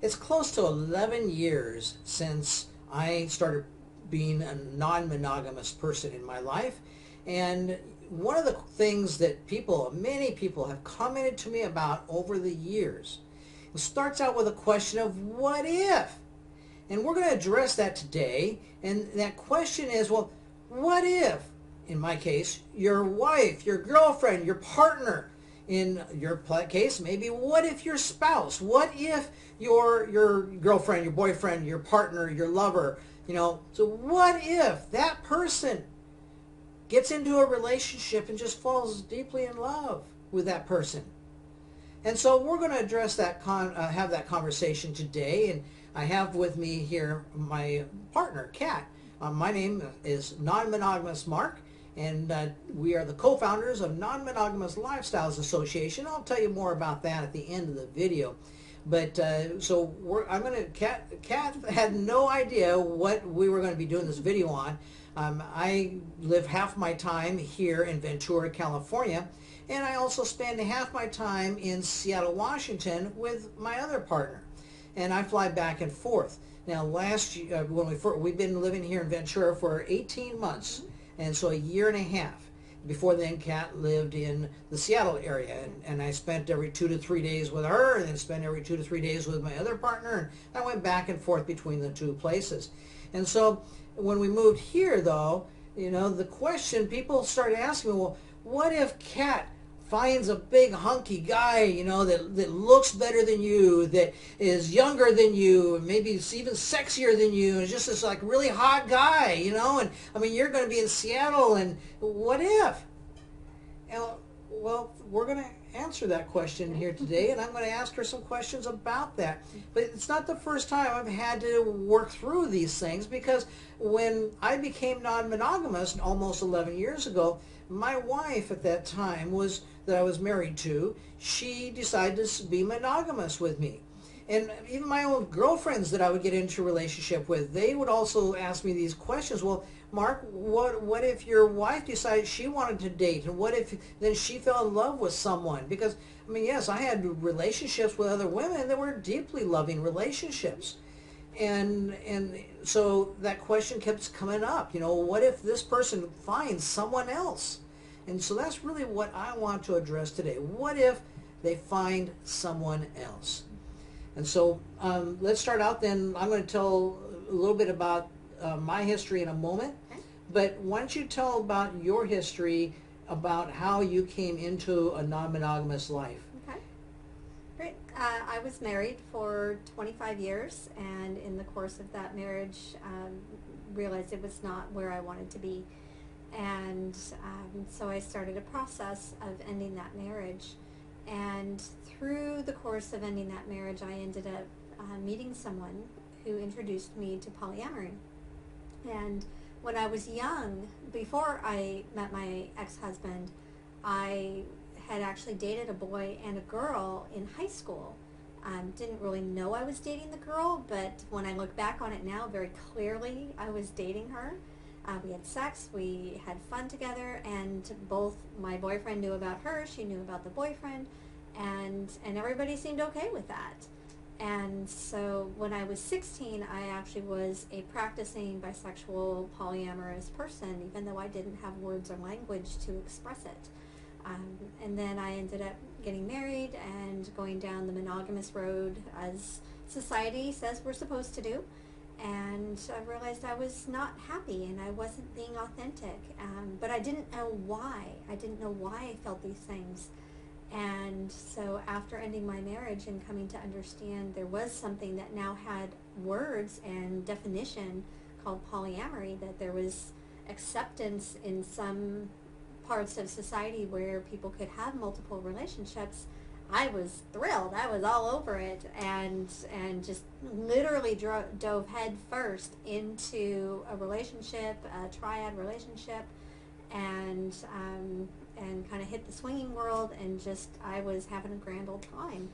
It's close to 11 years since I started being a non-monogamous person in my life. And one of the things that many people have commented to me about over the years, it starts out with a question of what if? And we're going to address that today. And that question is, well, what if, in my case, your wife, your girlfriend, your partner, in your case, maybe what if your spouse? What if your girlfriend, your boyfriend, your partner, your lover, so what if that person gets into a relationship and just falls deeply in love with that person? And so we're going to address that, have that conversation today. And I have with me here my partner, Kat. My name is Non-Monogamous Mark. And we are the co-founders of Non-Monogamous Lifestyles Association. I'll tell you more about that at the end of the video. But Kat had no idea what we were going to be doing this video on. I live half my time here in Ventura, California, and I also spend half my time in Seattle, Washington with my other partner. And I fly back and forth. Now, last year, we've been living here in Ventura for 18 months. And so a year and a half. Before then, Kat lived in the Seattle area, and I spent every 2 to 3 days with her, and then spent every 2 to 3 days with my other partner, and I went back and forth between the two places. And so when we moved here, though, the question people started asking me, well, what if Kat finds a big hunky guy, that looks better than you, that is younger than you, and maybe it's even sexier than you, and just this like really hot guy, and I mean, you're going to be in Seattle, and what if? And, well, we're going to answer that question here today, and I'm going to ask her some questions about that. But it's not the first time I've had to work through these things, because when I became non-monogamous almost 11 years ago, my wife at that time that I was married to, she decided to be monogamous with me. And even my own girlfriends that I would get into a relationship with, they would also ask me these questions. Well, Mark, what if your wife decided she wanted to date? And what if then she fell in love with someone? Because, I mean, yes, I had relationships with other women that were deeply loving relationships. And so that question kept coming up, what if this person finds someone else? And so that's really what I want to address today. What if they find someone else? And so let's start out then. I'm going to tell a little bit about my history in a moment. Okay. But why don't you tell about your history, about how you came into a non-monogamous life? Okay. Great. I was married for 25 years, and in the course of that marriage, realized it was not where I wanted to be. And so I started a process of ending that marriage. And through the course of ending that marriage, I ended up meeting someone who introduced me to polyamory. And when I was young, before I met my ex-husband, I had actually dated a boy and a girl in high school. Didn't really know I was dating the girl, but when I look back on it now, very clearly I was dating her. We had sex, we had fun together, and both my boyfriend knew about her, she knew about the boyfriend, and everybody seemed okay with that. And so when I was 16, I actually was a practicing bisexual polyamorous person, even though I didn't have words or language to express it. And then I ended up getting married and going down the monogamous road as society says we're supposed to do. And I realized I was not happy and I wasn't being authentic. But I didn't know why. I didn't know why I felt these things. And so after ending my marriage and coming to understand there was something that now had words and definition called polyamory, that there was acceptance in some parts of society where people could have multiple relationships, I was thrilled. I was all over it, and just literally dove head first into a relationship, a triad relationship, and kind of hit the swinging world, and just I was having a grand old time.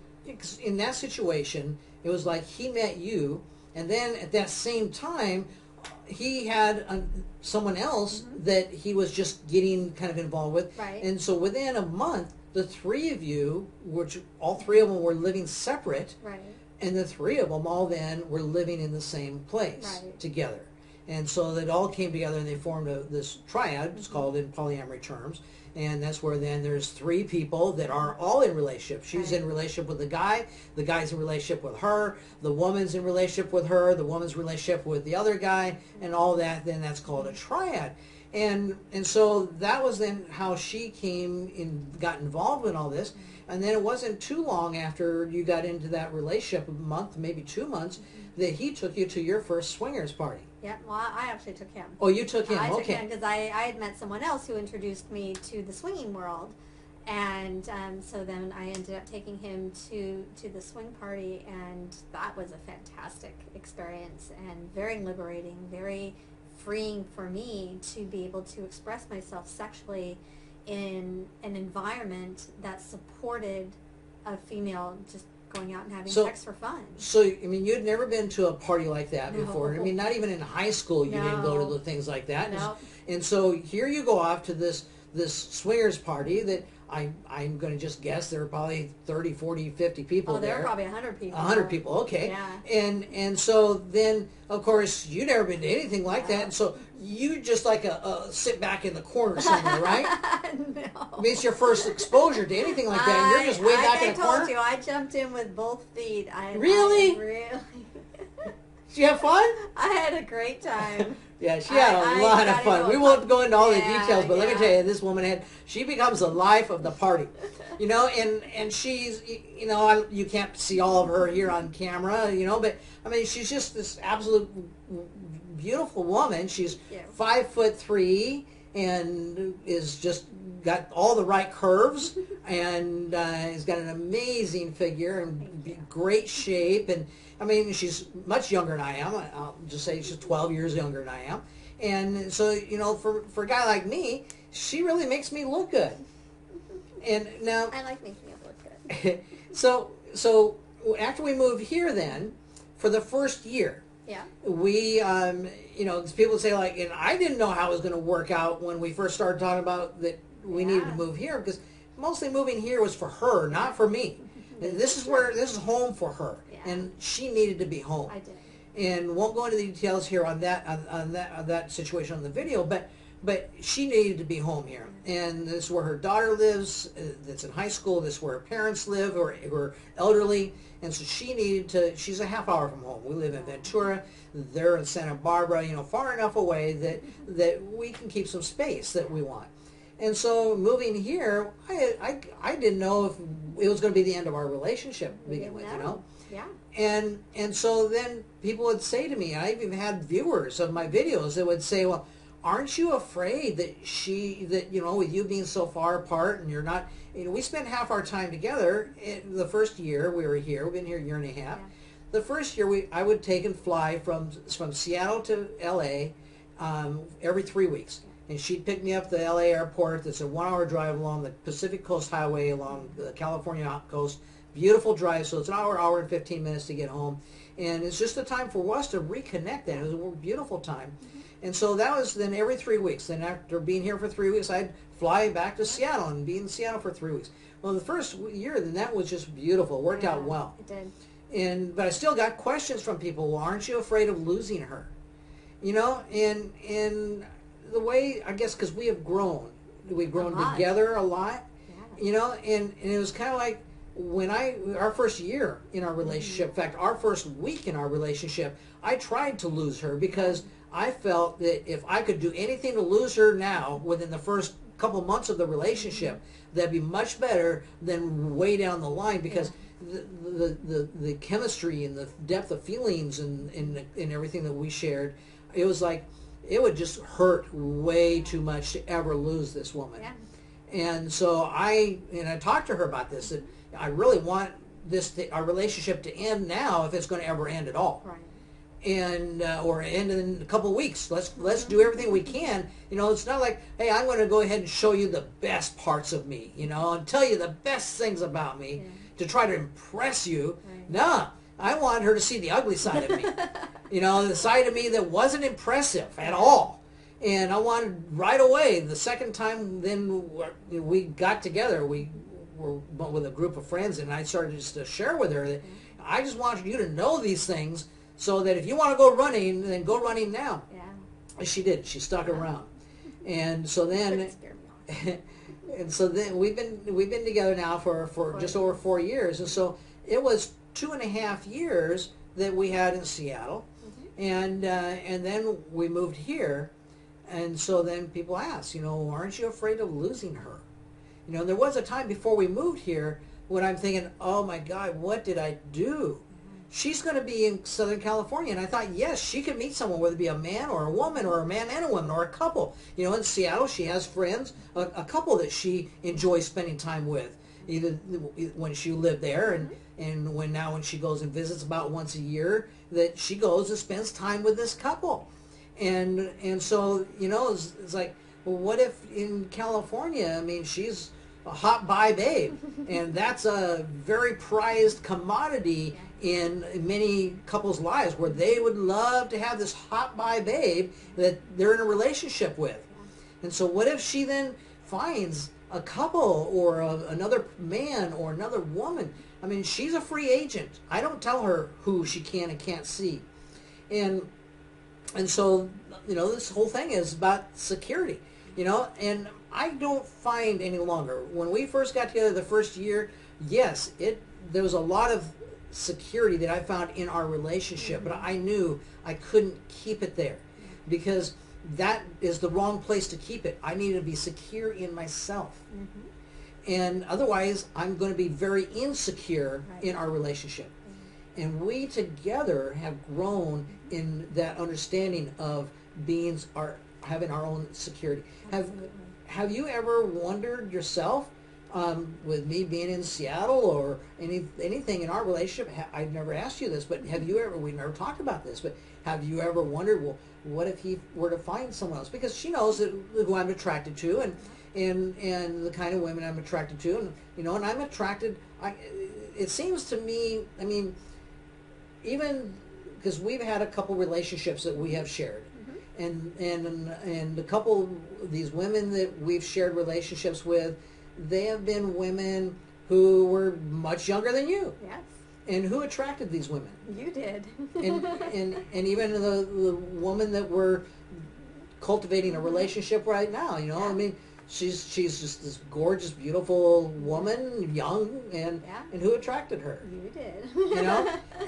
In that situation, it was like he met you, and then at that same time, he had someone else that he was just getting kind of involved with. Right. And so within a month, the three of you, which all three of them were living separate, right, And the three of them all then were living in the same place together. And so it all came together and they formed this triad, it's called in polyamory terms. And that's where then there's three people that are all in relationship. She's in relationship with the guy's in relationship with her, the woman's in relationship with her, the woman's relationship with the other guy, and all that. Then that's called a triad. And so that was then how she got involved in all this. And then it wasn't too long after you got into that relationship, a month, maybe 2 months, that he took you to your first swingers party. Yeah, well, I actually took him. Oh, you took him, I okay. took him because I had met someone else who introduced me to the swinging world. And so then I ended up taking him to the swing party, and that was a fantastic experience and very liberating, very freeing for me to be able to express myself sexually in an environment that supported a female just going out and having sex for fun. So, I mean, you'd never been to a party like that before. I mean, not even in high school you didn't go to the things like that. No. And so here you go off to this swingers party that I'm going to just guess there were probably 30, 40, 50 people there. Oh, there were probably 100 people. 100 people, okay. Yeah. And so then, of course, you'd never been to anything like that. And so you just like sit back in the corner somewhere, right? No. I mean, it's your first exposure to anything like that, and you're just way back in the corner? I told you, I jumped in with both feet. Really? Really. Did you have fun? I had a great time. Yeah, she had a lot of fun. We won't go into all the details, but let me tell you, this woman she becomes the life of the party. You know, and she's, you know, you can't see all of her here on camera, you know, but, I mean, she's just this absolute beautiful woman. She's 5'3" and is just got all the right curves and has got an amazing figure and great shape. And I mean, she's much younger than I am. I'll just say she's 12 years younger than I am. And so, you know, for a guy like me, she really makes me look good. And now I like making it look good. So after we moved here, then for the first year, we you know, people say like, and I didn't know how it was going to work out when we first started talking about that we needed to move here, because mostly moving here was for her, not for me. And this is home for her, and she needed to be home. I did. And won't go into the details here on that situation on the video, but she needed to be home here. And this is where her daughter lives, that's in high school. This is where her parents live, who are elderly. And so she needed to, she's a half hour from home. We live in Ventura. They're in Santa Barbara, you know, far enough away that we can keep some space that we want. And so moving here, I didn't know if it was going to be the end of our relationship to begin with, you know? Yeah. And so then people would say to me, I even had viewers of my videos that would say, well, aren't you afraid that you know, with you being so far apart and you're not, you know, we spent half our time together in the first year we were here. We've been here a year and a half. Yeah. The first year I would take and fly from Seattle to LA every 3 weeks. And she'd pick me up at the LA airport. It's a 1-hour drive along the Pacific Coast Highway along the California coast. Beautiful drive, so it's an hour and 15 minutes to get home. And it's just a time for us to reconnect then. It was a beautiful time. And so that was then every 3 weeks. Then after being here for 3 weeks, I'd fly back to Seattle and be in Seattle for 3 weeks. Well, the first year, then that was just beautiful. It worked out well. It did. But I still got questions from people. Well, aren't you afraid of losing her? You know, and the way, I guess, because we've grown together a lot. Yeah. You know, and it was kind of like when our first year in our relationship, in fact, our first week in our relationship, I tried to lose her because I felt that if I could do anything to lose her now within the first couple months of the relationship, that'd be much better than way down the line, because the chemistry and the depth of feelings and everything that we shared, it was like it would just hurt way too much to ever lose this woman. Yeah. And so I talked to her about this, that I really want our relationship to end now if it's going to ever end at all. Right. And or end in a couple of weeks. Let's do everything we can. You know, it's not like, hey, I'm going to go ahead and show you the best parts of me, you know, and tell you the best things about me to try to impress you. Right. Nah, I want her to see the ugly side of me. You know, the side of me that wasn't impressive at all. And I wanted right away, the second time then we got together, we were with a group of friends, and I started just to share with her that I just want you to know these things so that if you want to go running, then go running now. Yeah. And she did. She stuck around. And so then, and so then we've been together now for just over 4 years. And so it was 2.5 years that we had in Seattle. And then we moved here. And so then people ask, aren't you afraid of losing her? There was a time before we moved here when I'm thinking, oh my God, what did I do? She's going to be in Southern California. And I thought, yes, she could meet someone, whether it be a man or a woman or a man and a woman or a couple. In Seattle, she has friends, a couple that she enjoys spending time with, either when she lived there and when she goes and visits about once a year, that she goes and spends time with this couple. And so, it's like, well, what if in California, she's a hot buy babe, and that's a very prized commodity in many couples' lives, where they would love to have this hot buy babe that they're in a relationship with. And so what if she then finds a couple or another man or another woman? She's a free agent. I don't tell her who she can and can't see. And so, this whole thing is about security, and I don't find any longer. When we first got together the first year, yes, there was a lot of security that I found in our relationship, but I knew I couldn't keep it there because that is the wrong place to keep it. I need to be secure in myself. And otherwise, I'm going to be very insecure in our relationship. And we together have grown in that understanding of having our own security. Have you ever wondered yourself, with me being in Seattle or anything in our relationship? I've never asked you this, but we've never talked about this, but have you ever wondered, well, what if he were to find someone else? Because she knows who I'm attracted to and the kind of women I'm attracted to, and I'm attracted. It seems to me, even because we've had a couple relationships that we have shared, and a couple of these women that we've shared relationships with, they have been women who were much younger than you. Yes. And who attracted these women? You did. and even the woman that we're cultivating a relationship right now, she's just this gorgeous, beautiful woman, young, and who attracted her? You did.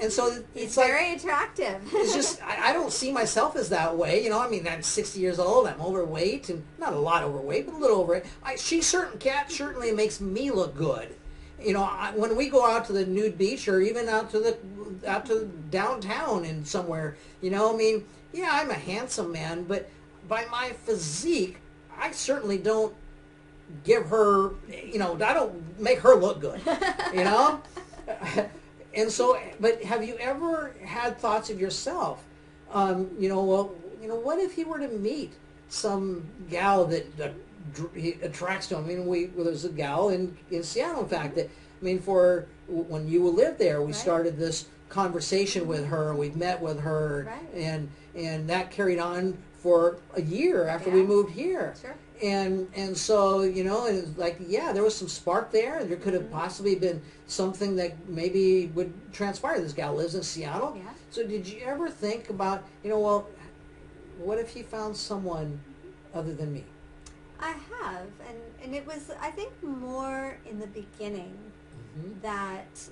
And so it's very attractive. It's just I don't see myself as that way. I'm 60 years old. I'm overweight, and not a lot overweight, but a little overweight. She certainly makes me look good. When we go out to the nude beach or even out to downtown and somewhere, I'm a handsome man, but by my physique, I certainly don't give her, I don't make her look good, And so, but have you ever had thoughts of yourself, what if he were to meet some gal that attracts to him? There's a gal in Seattle, in fact, that, for when you lived there, we started this conversation with her, we've met with her, and that carried on for a year after we moved here. Sure. And so, it's like, there was some spark there, and there could have possibly been something that maybe would transpire. This gal lives in Seattle. Yeah. So did you ever think about, what if he found someone other than me? I have, and it was, I think, more in the beginning that,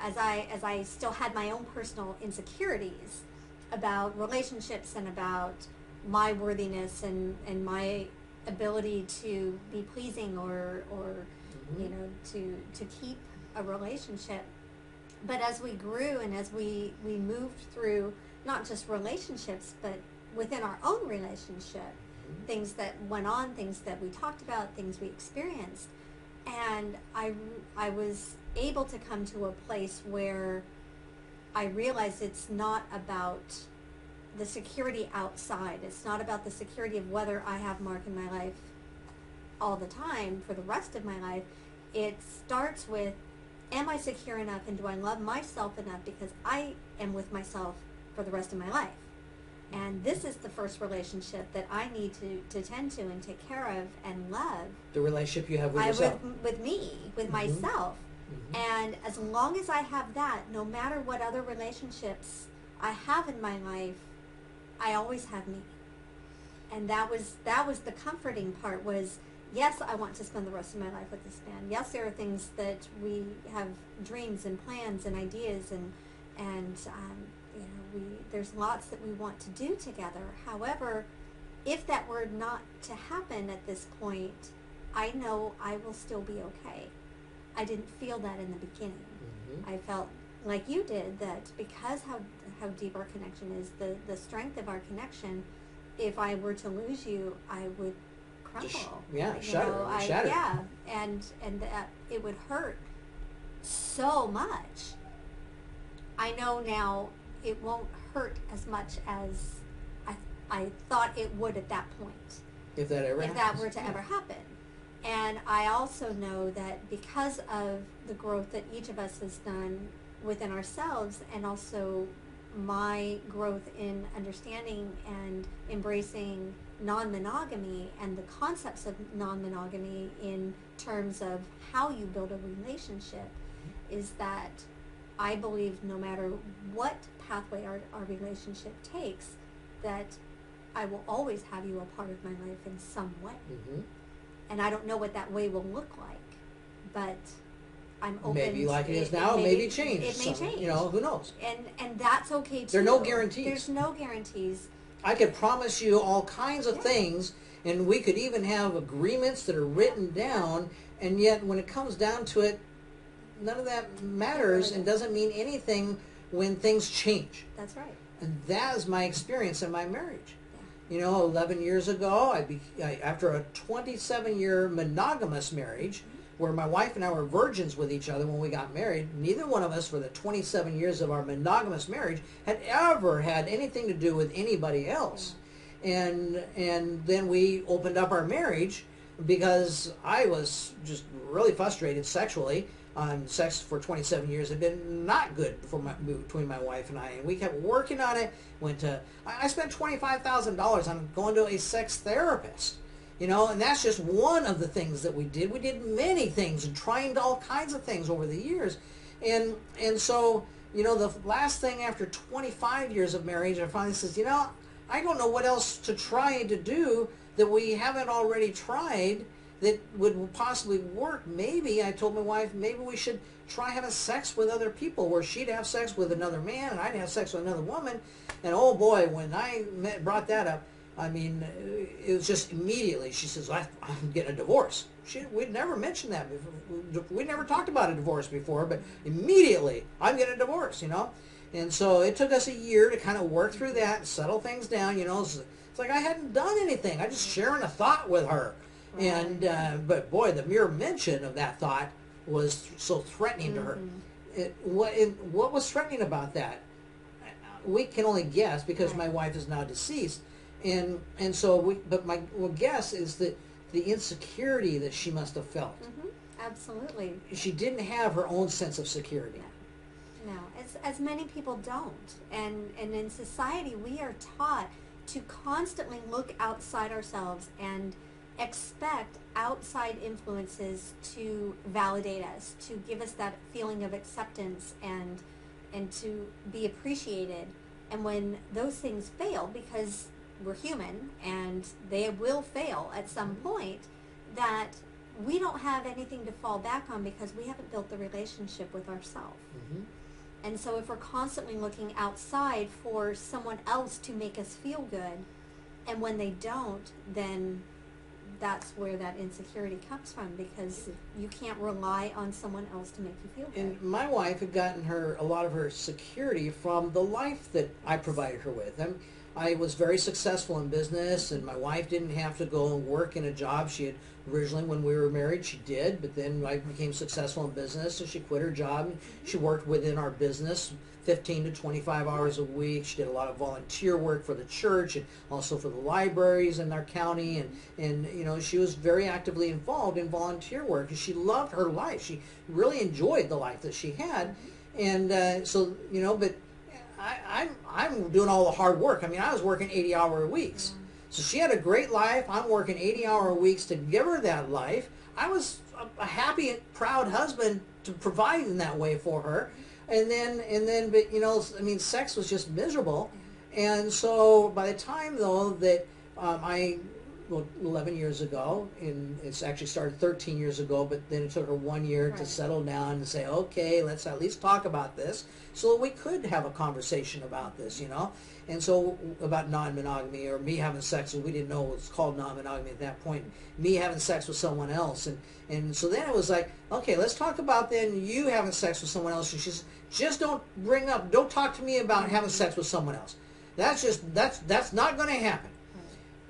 as I still had my own personal insecurities about relationships and about my worthiness and my ability to be pleasing or to keep a relationship. But as we grew and as we moved through not just relationships, but within our own relationship, things that went on, things that we talked about, things we experienced, and I was able to come to a place where I realized it's not about the security outside. It's not about the security of whether I have Mark in my life all the time for the rest of my life. It starts with, am I secure enough, and do I love myself enough because I am with myself for the rest of my life? And this is the first relationship that I need to tend to and take care of and love. The relationship you have with yourself. With me, with myself. And as long as I have that, no matter what other relationships I have in my life, I always have me. And that was the comforting part was, yes, I want to spend the rest of my life with this man. Yes, there are things that we have dreams and plans and ideas and there's lots that we want to do together. However, if that were not to happen at this point, I know I will still be okay. I didn't feel that in the beginning. I felt like you did, that because how deep our connection is, the strength of our connection, if I were to lose you, I would crumble. Shatter. Yeah, and that it would hurt so much. I know now it won't hurt as much as I thought it would at that point. If that were to ever happen. And I also know that because of the growth that each of us has done within ourselves, and also my growth in understanding and embracing non-monogamy and the concepts of non-monogamy in terms of how you build a relationship, is that I believe no matter what pathway our relationship takes, that I will always have you a part of my life in some way. And I don't know what that way will look like, but I'm open. Maybe like it is now, maybe change. It may change. Who knows? And that's okay too. There are no guarantees. There's no guarantees. I could promise you all kinds of things, and we could even have agreements that are written down, and yet when it comes down to it, none of that matters and doesn't mean anything when things change. That's right. And that is my experience in my marriage. 11 years ago, after a 27-year monogamous marriage, where my wife and I were virgins with each other when we got married, neither one of us for the 27 years of our monogamous marriage had ever had anything to do with anybody else. And then we opened up our marriage because I was just really frustrated sexually. Sex for 27 years had been not good between my wife and I, and we kept working on it. I spent $25,000 on going to a sex therapist, and that's just one of the things that we did. We did many things and tried all kinds of things over the years, and so the last thing after 25 years of marriage, I finally says, I don't know what else to try to do that we haven't already tried that would possibly work. Maybe, I told my wife, maybe we should try having sex with other people, where she'd have sex with another man and I'd have sex with another woman. And oh boy, when I brought that up, it was just immediately, she says, I'm getting a divorce. We'd never mentioned that before. We'd never talked about a divorce before, but immediately, I'm getting a divorce, And so it took us a year to kind of work through that and settle things down, It's like I hadn't done anything. I just sharing a thought with her. And but boy, the mere mention of that thought was so threatening to her. What was threatening about that? We can only guess, because my wife is now deceased, and so but my guess is that the insecurity that she must have felt. Absolutely. She didn't have her own sense of security. No, as many people don't, and in society we are taught to constantly look outside ourselves and expect outside influences to validate us, to give us that feeling of acceptance and to be appreciated. And when those things fail, because we're human and they will fail at some point, that we don't have anything to fall back on because we haven't built the relationship with ourselves. And so if we're constantly looking outside for someone else to make us feel good, and when they don't, then that's where that insecurity comes from, because you can't rely on someone else to make you feel good. And my wife had gotten a lot of her security from the life that I provided her with. I was very successful in business, and my wife didn't have to go and work in a job. She had originally, when we were married, she did, but then I became successful in business, so she quit her job. She worked within our business 15 to 25 hours a week. She did a lot of volunteer work for the church and also for the libraries in our county, and she was very actively involved in volunteer work, and she loved her life. She really enjoyed the life that she had, and but I'm doing all the hard work. I was working 80-hour weeks. So she had a great life. I'm working 80-hour weeks to give her that life. I was a happy, proud husband to provide in that way for her. And then, but you know, I mean, sex was just miserable. And so by the time though that well, 11 years ago, and it's actually started 13 years ago, but then it took her 1 year to settle down and say, okay, let's at least talk about this, so that we could have a conversation about this, you know. And so about non-monogamy, or me having sex, we didn't know it was called non-monogamy at that point, me having sex with someone else. And so then it was like, okay, let's talk about then you having sex with someone else. And she's, just don't talk to me about having sex with someone else. That's not going to happen.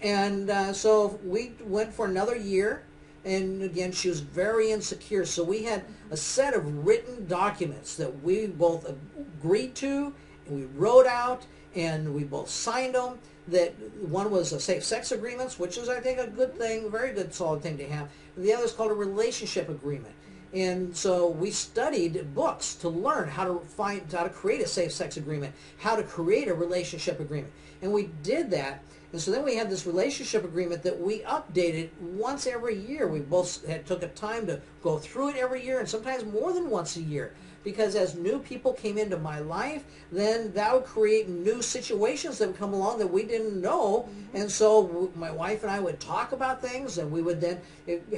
And so we went for another year, and again, she was very insecure. So we had a set of written documents that we both agreed to, and we wrote out, and we both signed them. That one was a safe sex agreements, which is, I think, a good thing, very good, solid thing to have. And the other is called a relationship agreement. And so we studied books to learn how to create a safe sex agreement, how to create a relationship agreement. And we did that. And so then we had this relationship agreement that we updated once every year. We both took a time to go through it every year, and sometimes more than once a year. Because as new people came into my life, then that would create new situations that would come along that we didn't know. And so my wife and I would talk about things, and we would then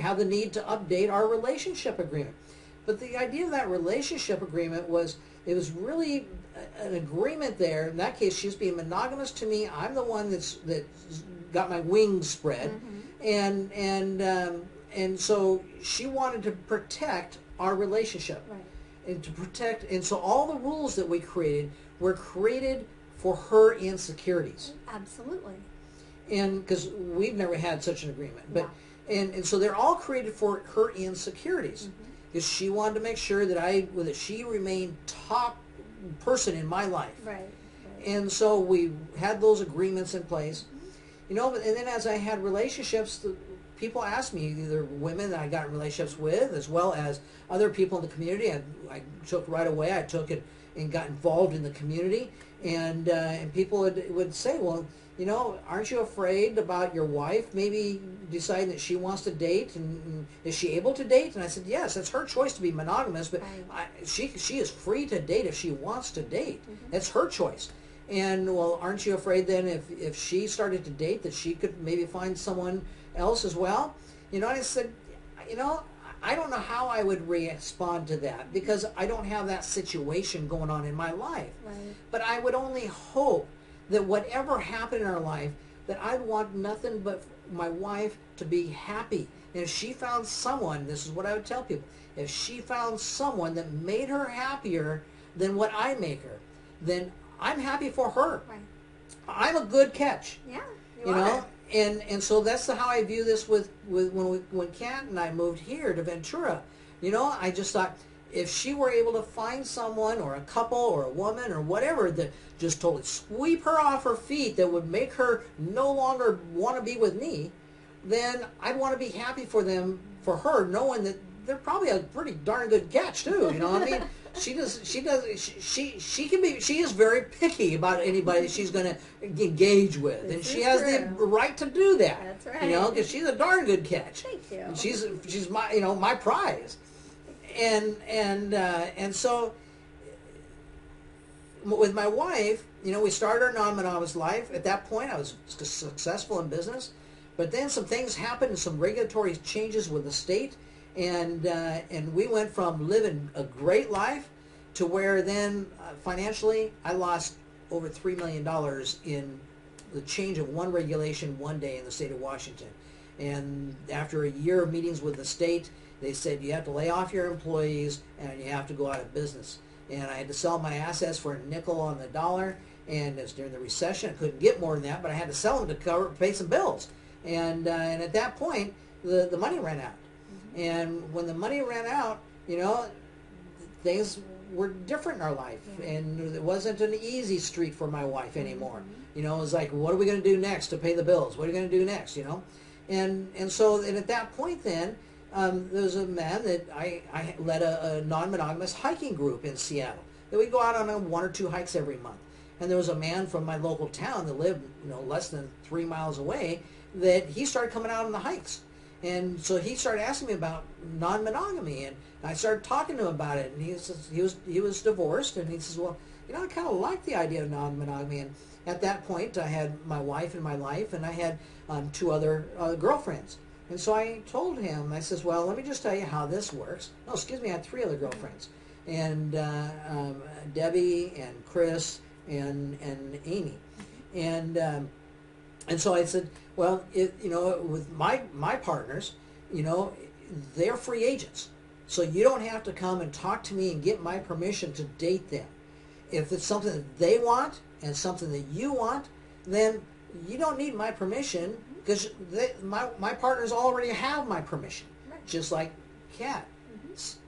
have the need to update our relationship agreement. But the idea of that relationship agreement was, it was really an agreement there. In that case, she's being monogamous to me. I'm the one that got my wings spread. And so she wanted to protect our relationship. And to protect, and so all the rules that we created were created for her insecurities. Absolutely. And because we've never had such an agreement, but and so they're all created for her insecurities, because she wanted to make sure that she remained top person in my life. Right. And so we had those agreements in place, you know. And then as I had relationships, people asked me, either women that I got in relationships with, as well as other people in the community. I took right away. I took it and got involved in the community, and people would say, well, you know, aren't you afraid about your wife maybe deciding that she wants to date, and is she able to date? And I said, yes, it's her choice to be monogamous, but she is free to date if she wants to date. It's her choice. And, well, aren't you afraid then if she started to date that she could maybe find someone else as well? You know, I said, you know, I don't know how I would respond to that, because I don't have that situation going on in my life. But I would only hope that whatever happened in our life, that I'd want nothing but my wife to be happy. And if she found someone, this is what I would tell people, if she found someone that made her happier than what I make her, then I'm happy for her. I'm a good catch. Yeah, you know. And so that's how I view this with when Kat and I moved here to Ventura. You know, I just thought, if she were able to find someone, or a couple, or a woman, or whatever, that just totally sweep her off her feet, that would make her no longer want to be with me, then I'd want to be happy for her, knowing that they're probably a pretty darn good catch too. You know what I mean? She is very picky about anybody that she's going to engage with, and she has the right to do that. That's right. You know, because she's a darn good catch. Thank you. And she's my my prize, and so with my wife, you know, we started our non-monogamous life. At that point, I was successful in business, but then some things happened, and some regulatory changes with the state. And we went from living a great life to where then financially I lost over $3 million in the change of one regulation one day in the state of Washington. And after a year of meetings with the state, they said you have to lay off your employees and you have to go out of business. And I had to sell my assets for a nickel on the dollar. And it was during the recession. I couldn't get more than that, but I had to sell them to pay some bills. And at that point, the money ran out. And when the money ran out, you know, things were different in our life. And it wasn't an easy street for my wife anymore. You know, it was like, what are we going to do next to pay the bills? What are we going to do next, you know? And at that point then, there was a man that I led a non-monogamous hiking group in Seattle. That we'd go out on 1 or 2 hikes every month. And there was a man from my local town that lived, you know, less than 3 miles away, that he started coming out on the hikes. And so he started asking me about non-monogamy, and I started talking to him about it. And he was divorced, and he says, well, I kind of like the idea of non-monogamy. And at that point, I had my wife in my life, and I had 2 other girlfriends. And so I told him, I says, well, let me just tell you how this works. No, excuse me, I had 3 other girlfriends, and Debbie and Chris and Amy, and so I said, well, with my partners, they're free agents, so you don't have to come and talk to me and get my permission to date them. If it's something that they want and something that you want, then you don't need my permission, because my partners already have my permission. Right. Just like Kat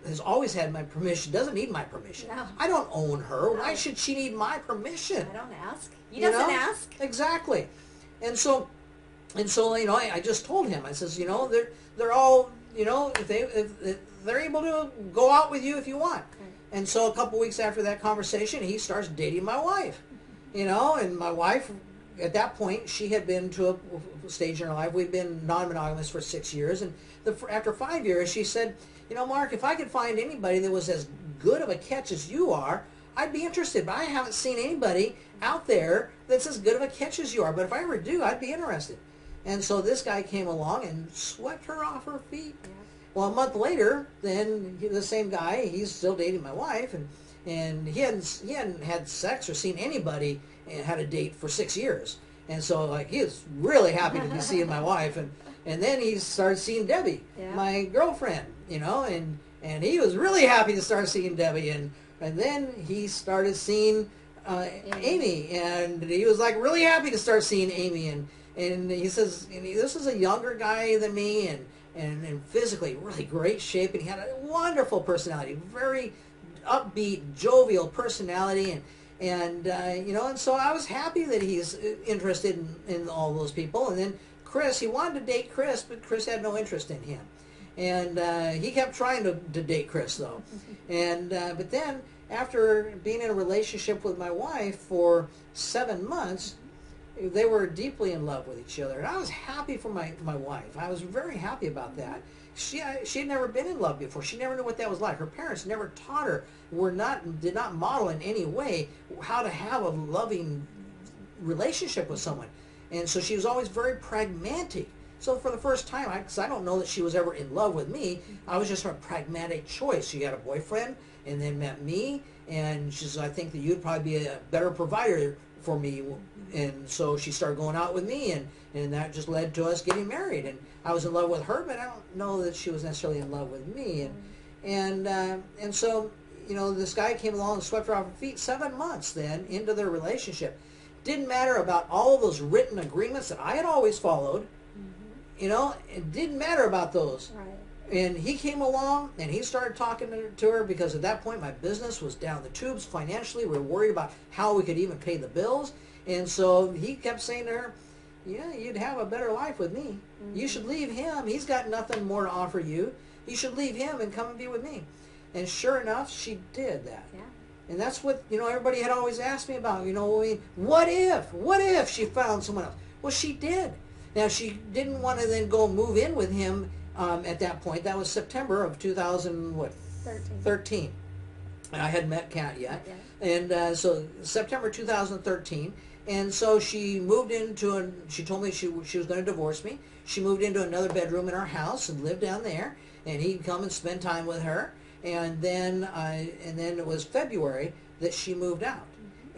has always had my permission, doesn't need my permission. No. I don't own her. No. Why should she need my permission? I don't ask. He doesn't ask. Exactly. And so I just told him, I says, they're all, if they're able to go out with you if you want. Right. And so a couple weeks after that conversation, he starts dating my wife, and my wife, at that point, she had been to a stage in her life. We'd been non-monogamous for 6 years, and after 5 years, she said, Mark, if I could find anybody that was as good of a catch as you are, I'd be interested, but I haven't seen anybody out there that's as good of a catch as you are. But if I ever do, I'd be interested. And so this guy came along and swept her off her feet. Yeah. Well, a month later, then the same guy, he's still dating my wife, and he hadn't had sex or seen anybody and had a date for 6 years. And so he was really happy to be seeing my wife, and then he started seeing Debbie, my girlfriend, and he was really happy to start seeing Debbie, and then he started seeing Amy, and he was like really happy to start seeing Amy, and he says, this is a younger guy than me, and physically really great shape, and he had a wonderful personality, very upbeat, jovial personality, and so I was happy that he's interested in all those people. And then Chris, he wanted to date Chris, but Chris had no interest in him, and he kept trying to date Chris though, and but then after being in a relationship with my wife for 7 months, they were deeply in love with each other, and I was happy for my wife. I was very happy about that. She had never been in love before. She never knew what that was like. Her parents never taught her, did not model in any way how to have a loving relationship with someone. And so she was always very pragmatic. So for the first time, because I don't know that she was ever in love with me, I was just a pragmatic choice. She had a boyfriend and then met me, and she says, I think that you'd probably be a better provider for me. And so she started going out with me, and that just led to us getting married. And I was in love with her, but I don't know that she was necessarily in love with me. And so, this guy came along and swept her off her feet 7 months then into their relationship. Didn't matter about all of those written agreements that I had always followed. It didn't matter about those. Right. And he came along and he started talking to her, because at that point my business was down the tubes financially. We were worried about how we could even pay the bills. And so he kept saying to her, yeah, you'd have a better life with me. You should leave him. He's got nothing more to offer you. You should leave him and come and be with me. And sure enough, she did that. Yeah. And that's what, everybody had always asked me about, what if she found someone else? Well, she did. Now, she didn't want to then go move in with him at that point. That was September of 2013. I hadn't met Kat yet. And so September 2013. And so she moved she told me she was going to divorce me. She moved into another bedroom in our house and lived down there. And he'd come and spend time with her. And then it was February that she moved out.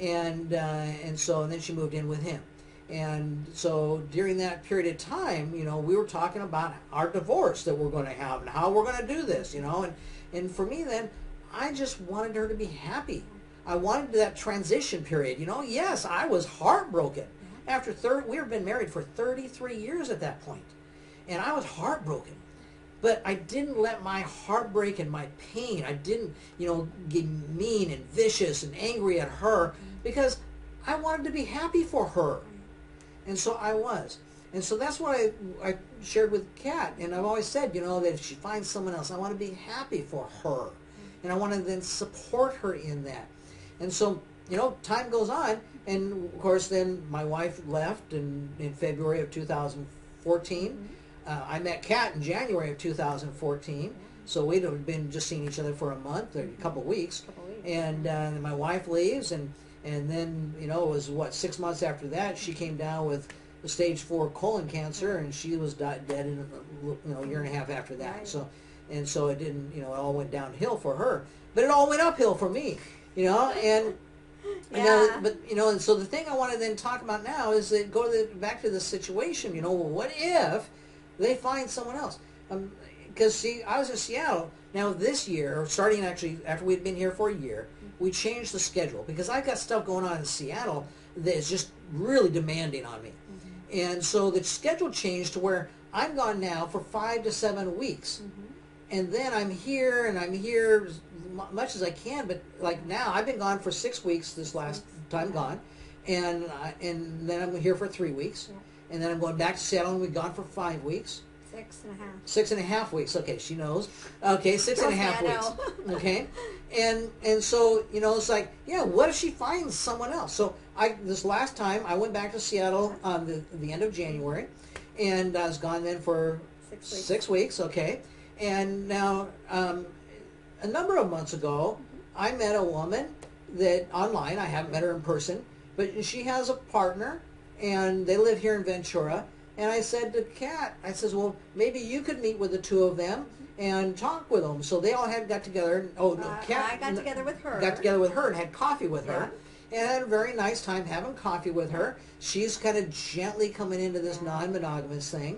And then she moved in with him. And so during that period of time, we were talking about our divorce that we're going to have and how we're going to do this, and for me then, I just wanted her to be happy. I wanted that transition period, Yes, I was heartbroken. After we had been married for 33 years at that point, and I was heartbroken. But I didn't let my heartbreak and my pain, I didn't, get mean and vicious and angry at her, because I wanted to be happy for her. And so I was. And so that's what I shared with Kat. And I've always said, that if she finds someone else, I want to be happy for her. And I want to then support her in that. And so, time goes on. And, of course, then my wife left in February of 2014. I met Kat in January of 2014, so we'd have been just seeing each other for a month or a couple of weeks. And then my wife leaves, and then, you know, it was, what, 6 months after that, she came down with the stage 4 colon cancer, and she was dead in, you know, a year and a half after that. Right. So it didn't, you know, it all went downhill for her, but it all went uphill for me, you know. And but you know, and so the thing I want to then talk about now is that back to the situation. You know, well, what if they find someone else? Because see, I was in Seattle. Now this year, starting actually after we'd been here for a year, we changed the schedule because I got stuff going on in Seattle that is just really demanding on me. And so the schedule changed to where I'm gone now for 5 to 7 weeks. And then I'm here as much as I can, but like now I've been gone for 6 weeks this last time gone, and then I'm here for 3 weeks, and then I'm going back to Seattle and we've gone for 5 weeks. 6.5. 6.5 weeks. Okay, she knows. Okay, 6.5 weeks. Okay, and so, you know, it's like, yeah, what if she finds someone else? So this last time I went back to Seattle on the end of January, and I was gone then for 6 weeks. Okay, and now a number of months ago, I met a woman that online. I haven't met her in person, but she has a partner, and they live here in Ventura. And I said to Kat, I says, well, maybe you could meet with the two of them and talk with them. So they all got together. Oh, no, Kat, I got together with her. Got together with her and had coffee with her. And had a very nice time having coffee with her. She's kind of gently coming into this non-monogamous thing.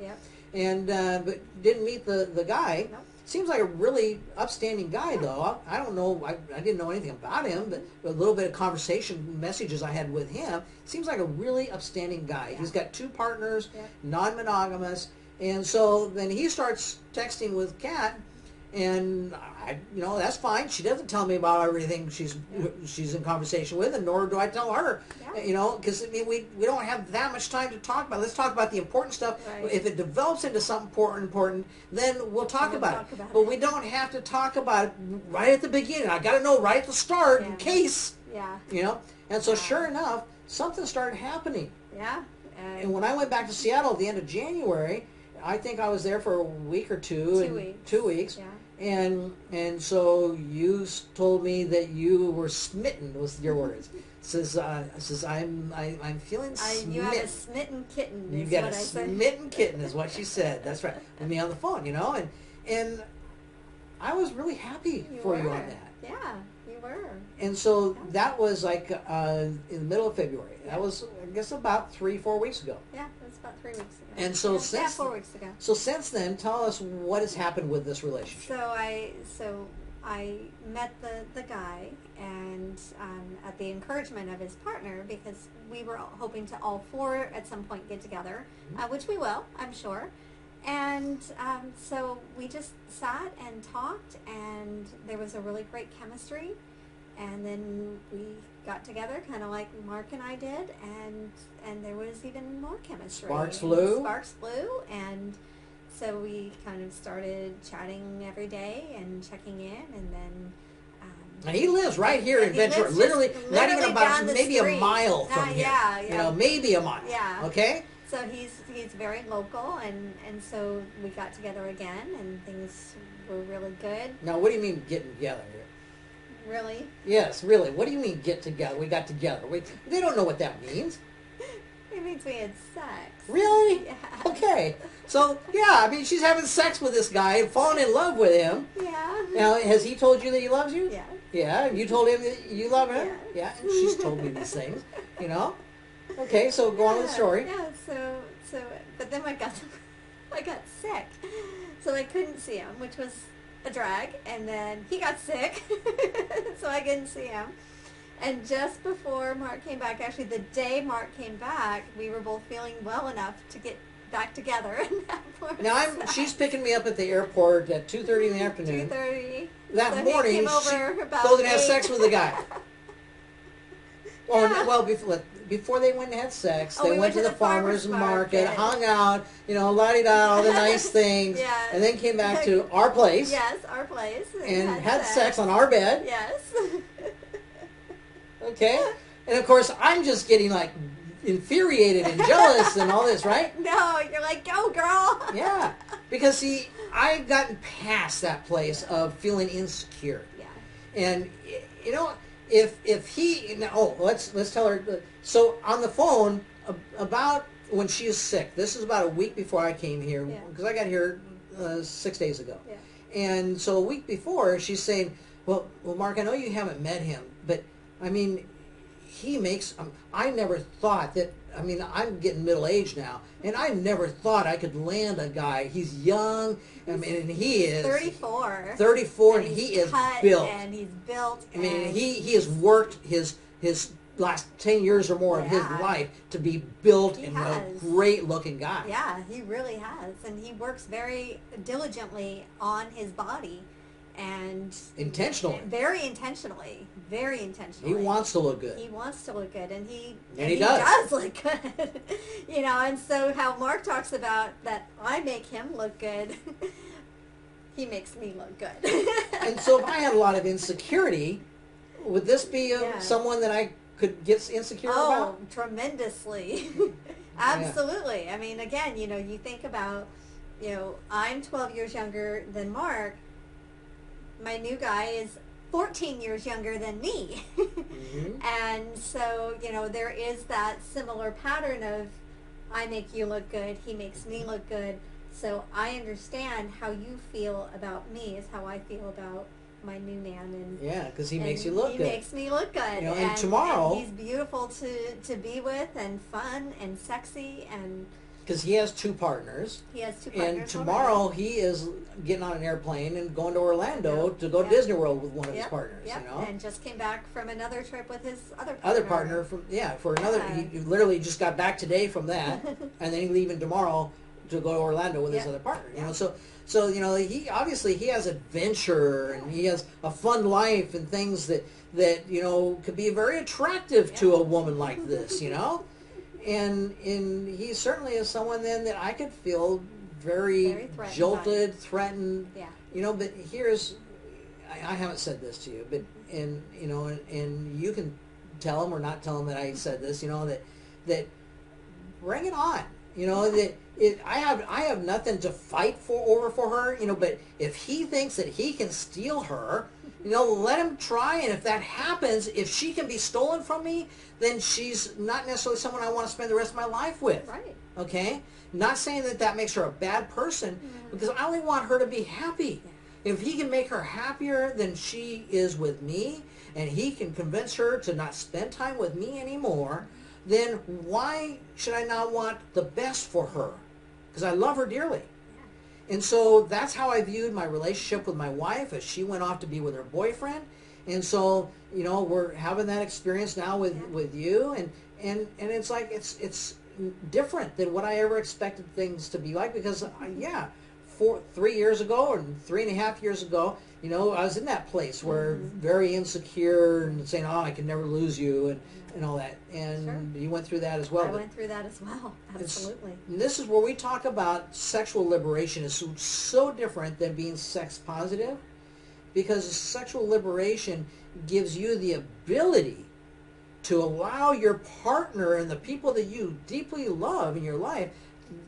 And but didn't meet the guy. Seems like a really upstanding guy, though. I don't know. I didn't know anything about him, but a little bit of conversation messages I had with him. Seems like a really upstanding guy. He's got 2 partners, non-monogamous, and so then he starts texting with Kat, and you know, that's fine. She doesn't tell me about everything she's in conversation with, and nor do I tell her. You know, because I mean, we don't have that much time to talk about. Let's talk about the important stuff. If it develops into something important, then we'll talk about it. But we don't have to talk about it right at the beginning. I got to know right at the start in case. You know, and so sure enough, something started happening. And when I went back to Seattle at the end of January, I think I was there for a week or two. 2 weeks. And so you told me that you were smitten, was your words. Says I'm feeling smitten. You have a smitten kitten. You got a smitten kitten, is what she said. That's right. With me on the phone, you know, and I was really happy for you on that. Yeah, you were. And so that was like in the middle of February. That was, I guess, about 3-4 weeks ago. Yeah, it was about 3 weeks ago. And so since 4 weeks ago. So since then, tell us what has happened with this relationship. So I met the guy, and at the encouragement of his partner, because we were hoping to all 4 at some point get together, which we will, I'm sure. And so we just sat and talked, and there was a really great chemistry. And then we got together, kind of like Mark and I did, and there was even more chemistry. Sparks flew, and so we kind of started chatting every day and checking in, and then. And he lives right here in Ventura, literally not even about maybe a mile from here. You know, maybe a mile. Okay. So he's very local, and so we got together again, and things were really good. Now, what do you mean getting together here? Really? Yes, really. What do you mean get together? We got together. They don't know what that means. It means we had sex. Really? Yeah. Okay. So, yeah, I mean, she's having sex with this guy and falling in love with him. Yeah. Now, has he told you that he loves you? Yeah. Yeah, and you told him that you love him? Yeah. And she's told me these things, you know? Okay, so go on with the story. Yeah, so, but then I got sick. So I couldn't see him, which was a drag, and then he got sick, so I couldn't see him. And just before Mark came back, actually the day Mark came back, we were both feeling well enough to get back together. And now she's picking me up at the airport at 2:30 in the afternoon. 2:30. That so morning, he came over she about goes and has 8. sex with the guy. Well, before they went and had sex, they went to the farmer's market, hung out, you know, la-di-da, all the nice things, and then came back to our place. Yes, our place. And had sex on our bed. Yes. Okay? And, of course, I'm just getting, like, infuriated and jealous and all this, right? No, you're like, go girl. Yeah, because see, I've gotten past that place of feeling insecure. Yeah. And you know, if he let's tell her. So on the phone about when she is sick. This is about a week before I came here because I got here 6 days ago. Yeah. And so a week before, she's saying, "Well, Mark, I know you haven't met him, but I mean, he makes. I never thought that. I mean, I'm getting middle aged now, and I never thought I could land a guy. He's young. I mean, and he is 34. 34, and he is built. And he's built. I mean, he has worked his last 10 years or more of his life to be built and a great looking guy. Yeah, he really has, and he works very diligently on his body. And intentionally. Very intentionally. He wants to look good. He wants to look good, and he does look good. You know, and so how Mark talks about that I make him look good, he makes me look good. And so if I had a lot of insecurity, would this be someone that I could get insecure about? Oh, tremendously. Absolutely. I mean, again, you know, you think about, you know, I'm 12 years younger than Mark. My new guy is 14 years younger than me. Mm-hmm. And so, you know, there is that similar pattern of I make you look good, he makes me look good. So I understand how you feel about me is how I feel about my new man. And yeah, because he makes you look good. He makes me look good. You know, and tomorrow... And he's beautiful to be with and fun and sexy and... Because he has two partners. He has two partners. And tomorrow he is getting on an airplane and going to Orlando to go to Disney World with one of his partners. You know, and just came back from another trip with his other partner. Other partner for another. He literally just got back today from that, and then he's leaving tomorrow to go to Orlando with his other partner. You know, so you know he obviously he has adventure and he has a fun life and things that you know could be very attractive to a woman like this. You know. And he certainly is someone then that I could feel very jolted, threatened. Yeah. You know, but here's, I haven't said this to you, but you know, and you can tell him or not tell him that I said this. You know that bring it on. You know that I have nothing to fight for her. You know, but if he thinks that he can steal her. You know, let him try, and if that happens, if she can be stolen from me, then she's not necessarily someone I want to spend the rest of my life with. Right. Okay? Not saying that makes her a bad person, because I only want her to be happy. Yeah. If he can make her happier than she is with me, and he can convince her to not spend time with me anymore, then why should I not want the best for her? Because I love her dearly. And so that's how I viewed my relationship with my wife as she went off to be with her boyfriend. And so, you know, we're having that experience now with you. And it's like, it's different than what I ever expected things to be like. Because, 3 years ago or 3.5 years ago, you know, I was in that place where very insecure and saying, oh, I can never lose you and all that. And you went through that as well. I went through that as well. Absolutely. And this is where we talk about sexual liberation is so different than being sex positive, because sexual liberation gives you the ability to allow your partner and the people that you deeply love in your life,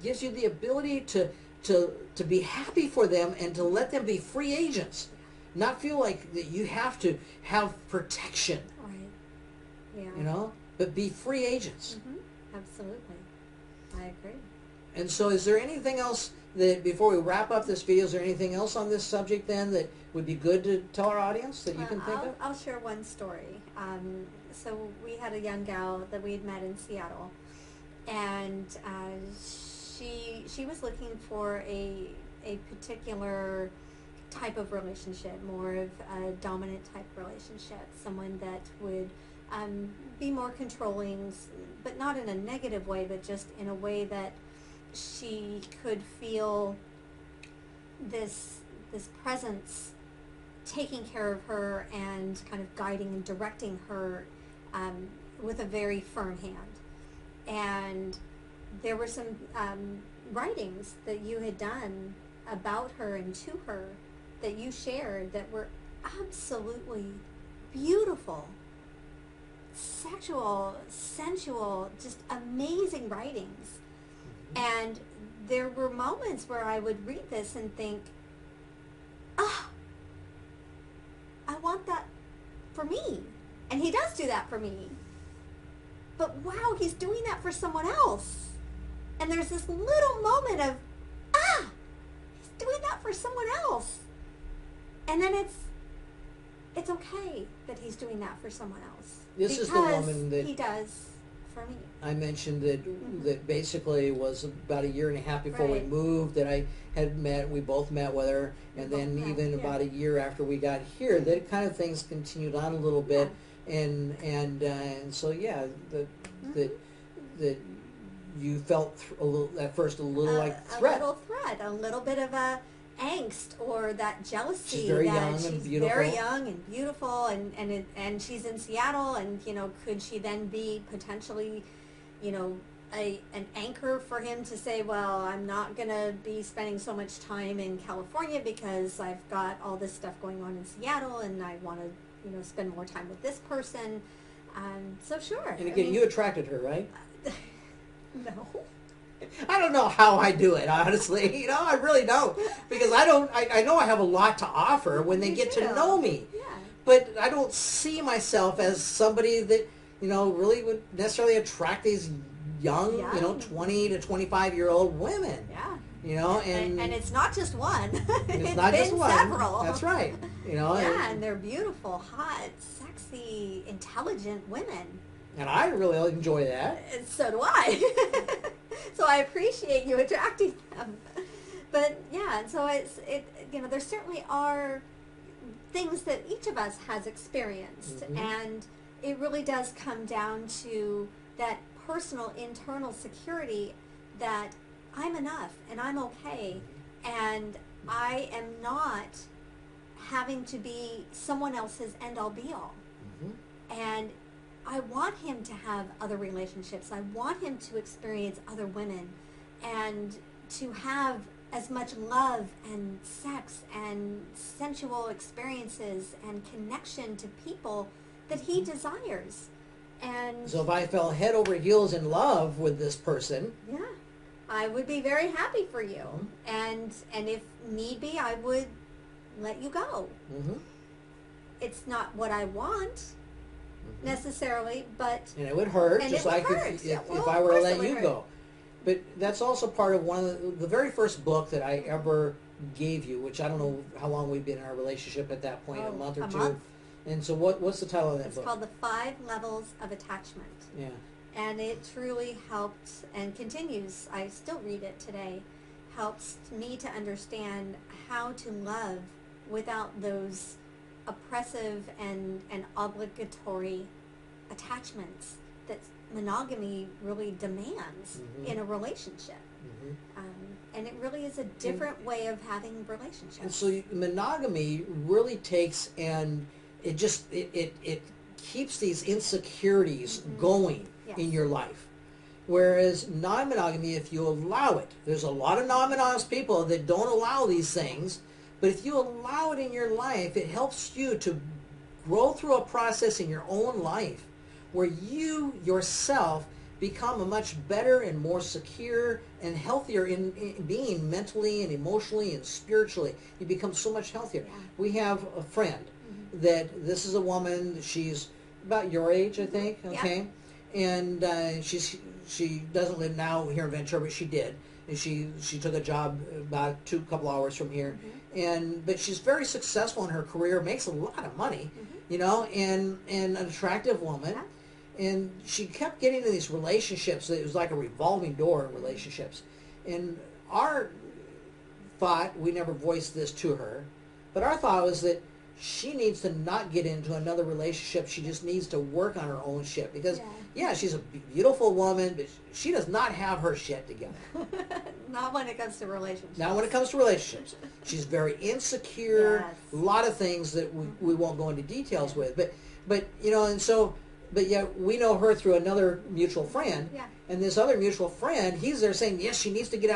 gives you the ability to be happy for them and to let them be free agents. Not feel like that you have to have protection. Right. Yeah. You know? But be free agents. Mm-hmm. Absolutely. I agree. And so is there anything else that, before we wrap up this video, is there anything else on this subject then that would be good to tell our audience that you can think of? I'll share one story. So we had a young gal that we had met in Seattle, and she was looking for a particular type of relationship, more of a dominant type relationship, someone that would be more controlling, but not in a negative way, but just in a way that she could feel this presence taking care of her and kind of guiding and directing her with a very firm hand. And there were some writings that you had done about her and to her that you shared that were absolutely beautiful. sexual, sensual, just amazing writings. And there were moments where I would read this and think, ah, I want that for me. And he does do that for me. But wow, he's doing that for someone else. And there's this little moment of, ah, he's doing that for someone else. And then it's okay that he's doing that for someone else. This is the woman that he does for me. I mentioned that basically was about 1.5 years before we moved, that I had met, we both met with her, and then even about a year after we got here, that kind of things continued on a little bit, and so that you felt a little at first, a little like threat, a little bit of a angst or that jealousy. She's very that young she's and beautiful. very young and beautiful, and she's in Seattle, and could she then be potentially, an anchor for him to say, well, I'm not going to be spending so much time in California because I've got all this stuff going on in Seattle, and I want to spend more time with this person. So sure. And again, you attracted her, right? No. I don't know how I do it, honestly. I really don't. Because I know I have a lot to offer when they get to know me. Yeah. But I don't see myself as somebody that, really would necessarily attract these young, 20 to 25-year-old women. Yeah. And it's not just one. It's not just one. Several. That's right. And they're beautiful, hot, sexy, intelligent women. And I really enjoy that. And so do I. So I appreciate you attracting them. But yeah, and so there certainly are things that each of us has experienced, and it really does come down to that personal internal security that I'm enough and I'm okay, and I am not having to be someone else's end-all be-all. And I want him to have other relationships. I want him to experience other women and to have as much love and sex and sensual experiences and connection to people that he desires. And so if I fell head over heels in love with this person, yeah, I would be very happy for you. And if need be, I would let you go. It's not what I want necessarily, but and it would hurt, just like if I were to let you go. But that's also part of one of the very first book that I ever gave you, which I don't know how long we've been in our relationship at that point, a month or two. And so what's the title of that book? It's called The 5 Levels of Attachment. Yeah. And it truly helped and continues, I still read it today, helps me to understand how to love without those oppressive and obligatory attachments that monogamy really demands in a relationship. And it really is a different way of having relationships. And so monogamy really takes, and it just it keeps these insecurities going in your life. Whereas non-monogamy, if you allow it, there's a lot of non-monogamous people that don't allow these things, but if you allow it in your life, it helps you to grow through a process in your own life where you yourself become a much better and more secure and healthier in being mentally and emotionally and spiritually. You become so much healthier. Yeah. We have a friend that this is a woman, she's about your age, I think, okay? Yeah. And she doesn't live now here in Ventura, but she did. And she took a job about a couple hours from here. But she's very successful in her career, makes a lot of money, and an attractive woman. And she kept getting into these relationships. It was like a revolving door in relationships. And our thought, we never voiced this to her, but our thought was that she needs to not get into another relationship. She just needs to work on her own shit. Because, she's a beautiful woman, but she does not have her shit together. Not when it comes to relationships. Not when it comes to relationships. She's very insecure, a lot of things that we won't go into details with. But but yet we know her through another mutual friend. Yeah. And this other mutual friend, he's there saying, yes, she needs to get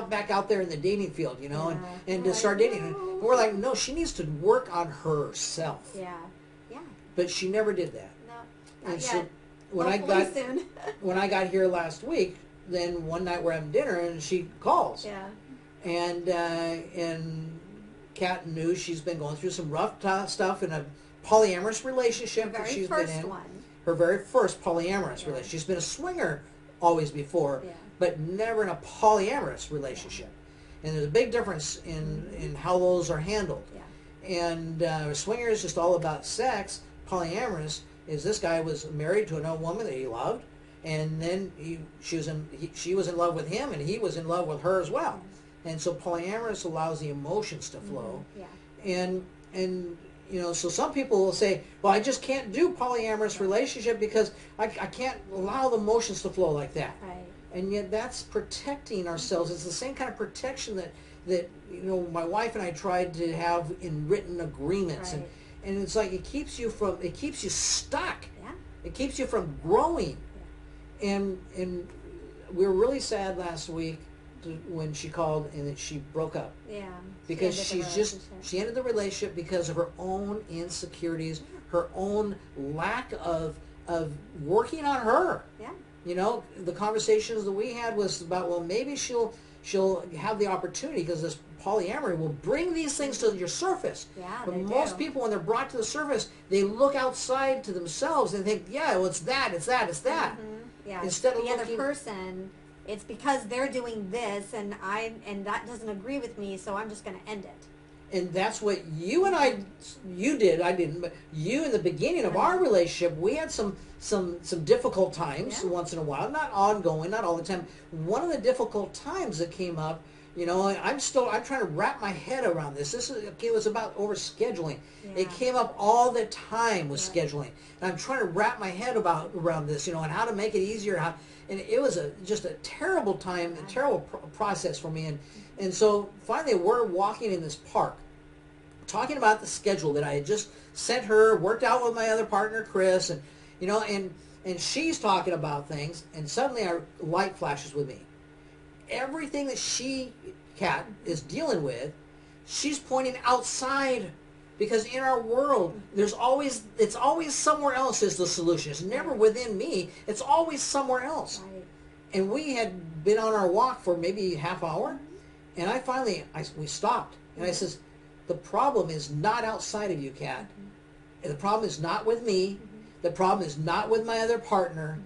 back out there in the dating field, and to start dating. And we're like, no, she needs to work on herself. Yeah. Yeah. But she never did that. No. And yet. so when Hopefully soon. when I got here last week, then one night we're having dinner and she calls. Yeah. And Kat knew she's been going through some rough stuff in a polyamorous relationship that she's been in. Her very first polyamorous relationship. She's been a swinger always before, but never in a polyamorous relationship. And there's a big difference in how those are handled. And swinger is just all about sex. Polyamorous is this guy was married to another woman that he loved, and then she was in love with him, and he was in love with her as well. And so polyamorous allows the emotions to flow. And so some people will say, well, I just can't do polyamorous relationship because I can't allow the emotions to flow like that. Right. And yet that's protecting ourselves. It's the same kind of protection that my wife and I tried to have in written agreements. Right. And it's like it keeps you stuck. Yeah. It keeps you from growing. Yeah. And we were really sad last week when she called and that she broke up. Yeah. Because she ended the relationship because of her own insecurities, her own lack of working on her. Yeah. The conversations that we had was about, well, maybe she'll have the opportunity because this polyamory will bring these things to your surface. Yeah, but they most do. people, when they're brought to the surface, they look outside to themselves and think, yeah, well, it's that. Mm-hmm. Yeah. Instead of the looking, other person, it's because they're doing this and that doesn't agree with me, so I'm just going to end it. And that's what you did. I didn't, but you in the beginning of our relationship, we had some difficult times once in a while, not ongoing, not all the time. One of the difficult times that came up, I'm trying to wrap my head around this. It was about overscheduling. Yeah. It came up all the time with scheduling. And I'm trying to wrap my head around this, and how to make it easier. And it was just a terrible time, a terrible process for me. And so finally we're walking in this park, talking about the schedule that I had just sent her, worked out with my other partner, Chris, and she's talking about things, and suddenly our light flashes with me. Everything that Kat, is dealing with, she's pointing outside, because in our world, it's always somewhere else is the solution. It's never within me. It's always somewhere else. Right. And we had been on our walk for maybe half hour, and we stopped, and I says, the problem is not outside of you, Kat. The problem is not with me. The problem is not with my other partner.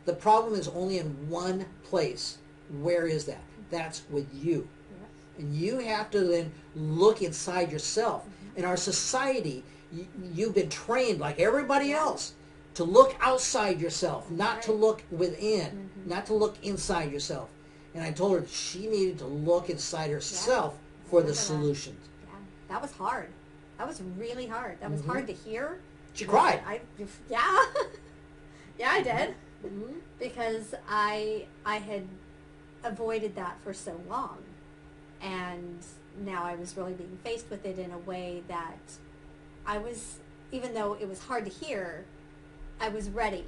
The problem is only in one place. Where is that? That's with you. And you have to then look inside yourself. In our society, you've been trained like everybody else to look outside yourself, not to look within, not to look inside yourself. And I told her that she needed to look inside herself for the solutions. Yeah, that was hard. That was really hard. That was hard to hear. She cried. Yeah, I did. Because I had avoided that for so long. And now I was really being faced with it in a way that even though it was hard to hear, I was ready.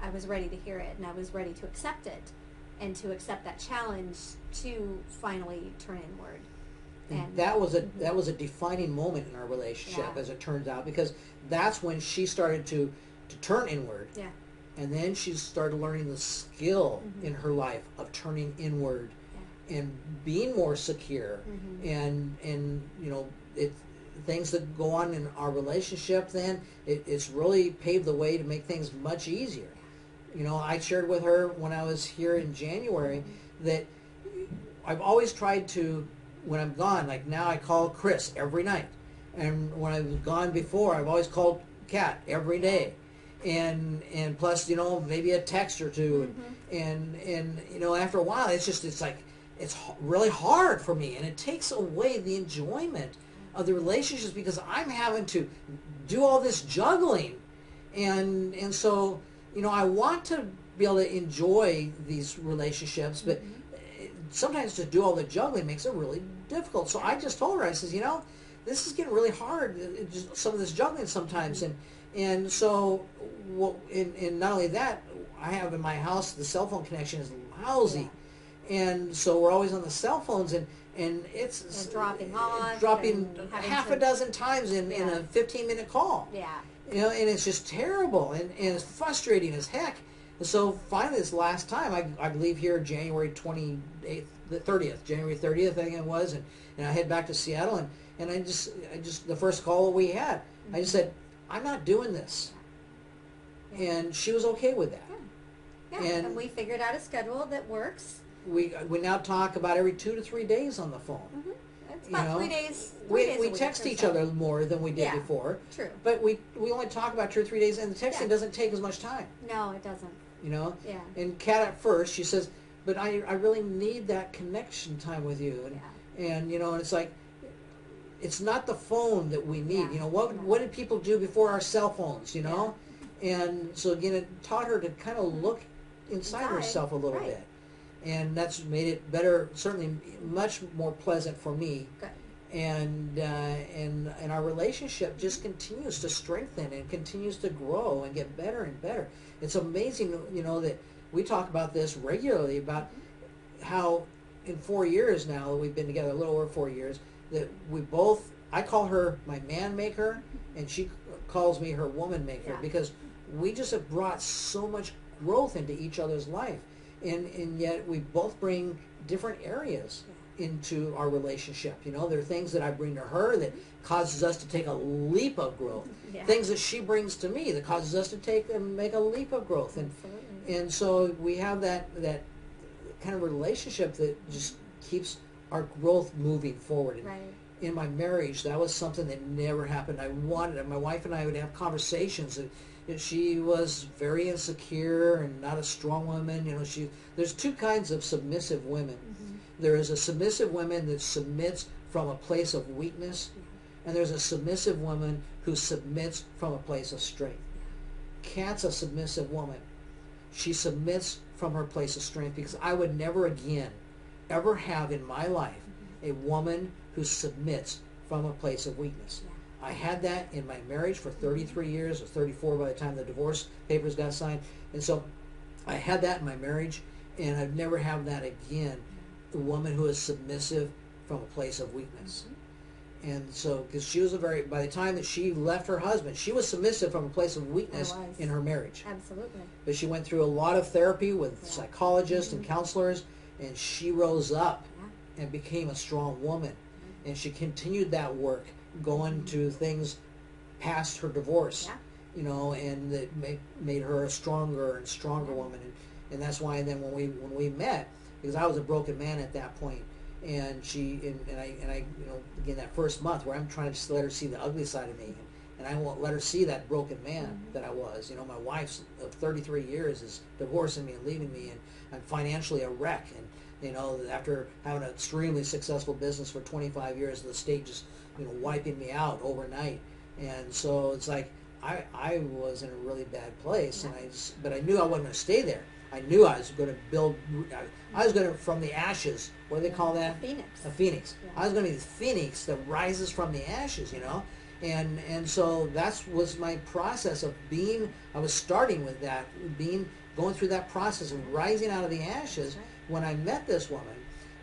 I was ready to hear it, and I was ready to accept it, and to accept that challenge to finally turn inward. And that was a defining moment in our relationship, as it turns out, because that's when she started to turn inward. Yeah. And then she started learning the skill in her life of turning inward and being more secure. And things that go on in our relationship then, it's really paved the way to make things much easier. I shared with her when I was here in January that I've always tried to, when I'm gone, like now I call Chris every night. And when I was gone before, I've always called Kat every day. And plus, maybe a text or two. And after a while, it's really hard for me. And it takes away the enjoyment of the relationships because I'm having to do all this juggling. And so, I want to be able to enjoy these relationships, but sometimes to do all the juggling makes it really difficult. So I just told her, I says, this is getting really hard, just some of this juggling sometimes. And so, and not only that, I have in my house, the cell phone connection is lousy. And so we're always on the cell phones, and it's dropping off. Dropping half a dozen times in a 15-minute call. Yeah. You know, and it's just terrible, and it's frustrating as heck. And so finally, this last time, I believe here January 28th, the 30th, January 30th, I think it was, and I head back to Seattle, and I just the first call we had, I just said, I'm not doing this, and she was okay with that. Yeah, and we figured out a schedule that works. We now talk about every 2 to 3 days on the phone. Mm-hmm. It's about 3 days. We text each other more than we did before. True. But we only talk about 2 or 3 days, and the texting doesn't take as much time. No, it doesn't. You know? Yeah. And Kat at first, she says, but I really need that connection time with you. And you know, and it's like, it's not the phone that we need. You know, what did people do before our cell phones, you know? And so again, it taught her to kind of look inside herself a little bit. And that's made it better, certainly much more pleasant for me. Good. And our relationship just continues to strengthen and continues to grow and get better and better. It's amazing, you know, that we talk about this regularly, about how in 4 years now that we've been together, a little over 4 years, that we both, I call her my man maker, and she calls me her woman maker, because we just have brought so much growth into each other's life. And yet we both bring different areas into our relationship. You know, there are things that I bring to her that causes us to take a leap of growth. Things that she brings to me that causes us to make a leap of growth. And so we have that kind of relationship that just keeps our growth moving forward. And in my marriage, that was something that never happened. I wanted it. My wife and I would have conversations that she was very insecure and not a strong woman. You know, there's two kinds of submissive women. There is a submissive woman that submits from a place of weakness, and there's a submissive woman who submits from a place of strength. Kat's a submissive woman. She submits from her place of strength, because I would never again ever have in my life a woman who submits from a place of weakness. I had that in my marriage for 33 years, or 34 by the time the divorce papers got signed. And so I had that in my marriage, and I'd never have that again, the woman who is submissive from a place of weakness. And so, because she was by the time that she left her husband, she was submissive from a place of weakness in her marriage. Absolutely. But she went through a lot of therapy with psychologists and counselors, and she rose up and became a strong woman. And she continued that work, going to things past her divorce, you know, and that made her a stronger and stronger woman. And that's why then when we met, because I was a broken man at that point, and I you know, again, that first month where I'm trying to just let her see the ugly side of me, and I won't let her see that broken man that I was. You know, my wife's of 33 years is divorcing me and leaving me, and I'm financially a wreck. And you know, after having an extremely successful business for 25 years, the state just, you know, wiping me out overnight. And so it's like I was in a really bad place, and but I knew I wasn't going to stay there. I knew I was going to build. I was going to, from the ashes. What do they call that? A phoenix. A phoenix. I was going to be the phoenix that rises from the ashes. You know, and so that was my process of being. I was starting with that, going through that process of rising out of the ashes when I met this woman,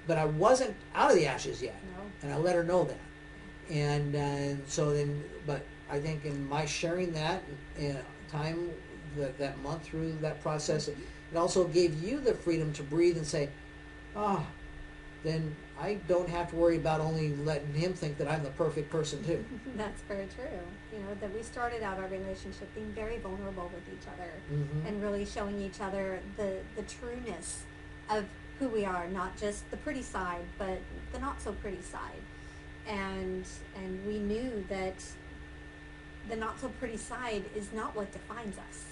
but I wasn't out of the ashes yet, and I let her know that. And so then, but I think in my sharing that time, that month through that process, it also gave you the freedom to breathe and say, then I don't have to worry about only letting him think that I'm the perfect person too. That's very true. You know, that we started out our relationship being very vulnerable with each other, and really showing each other the trueness of who we are, not just the pretty side, but the not so pretty side. And we knew that the not so pretty side is not what defines us.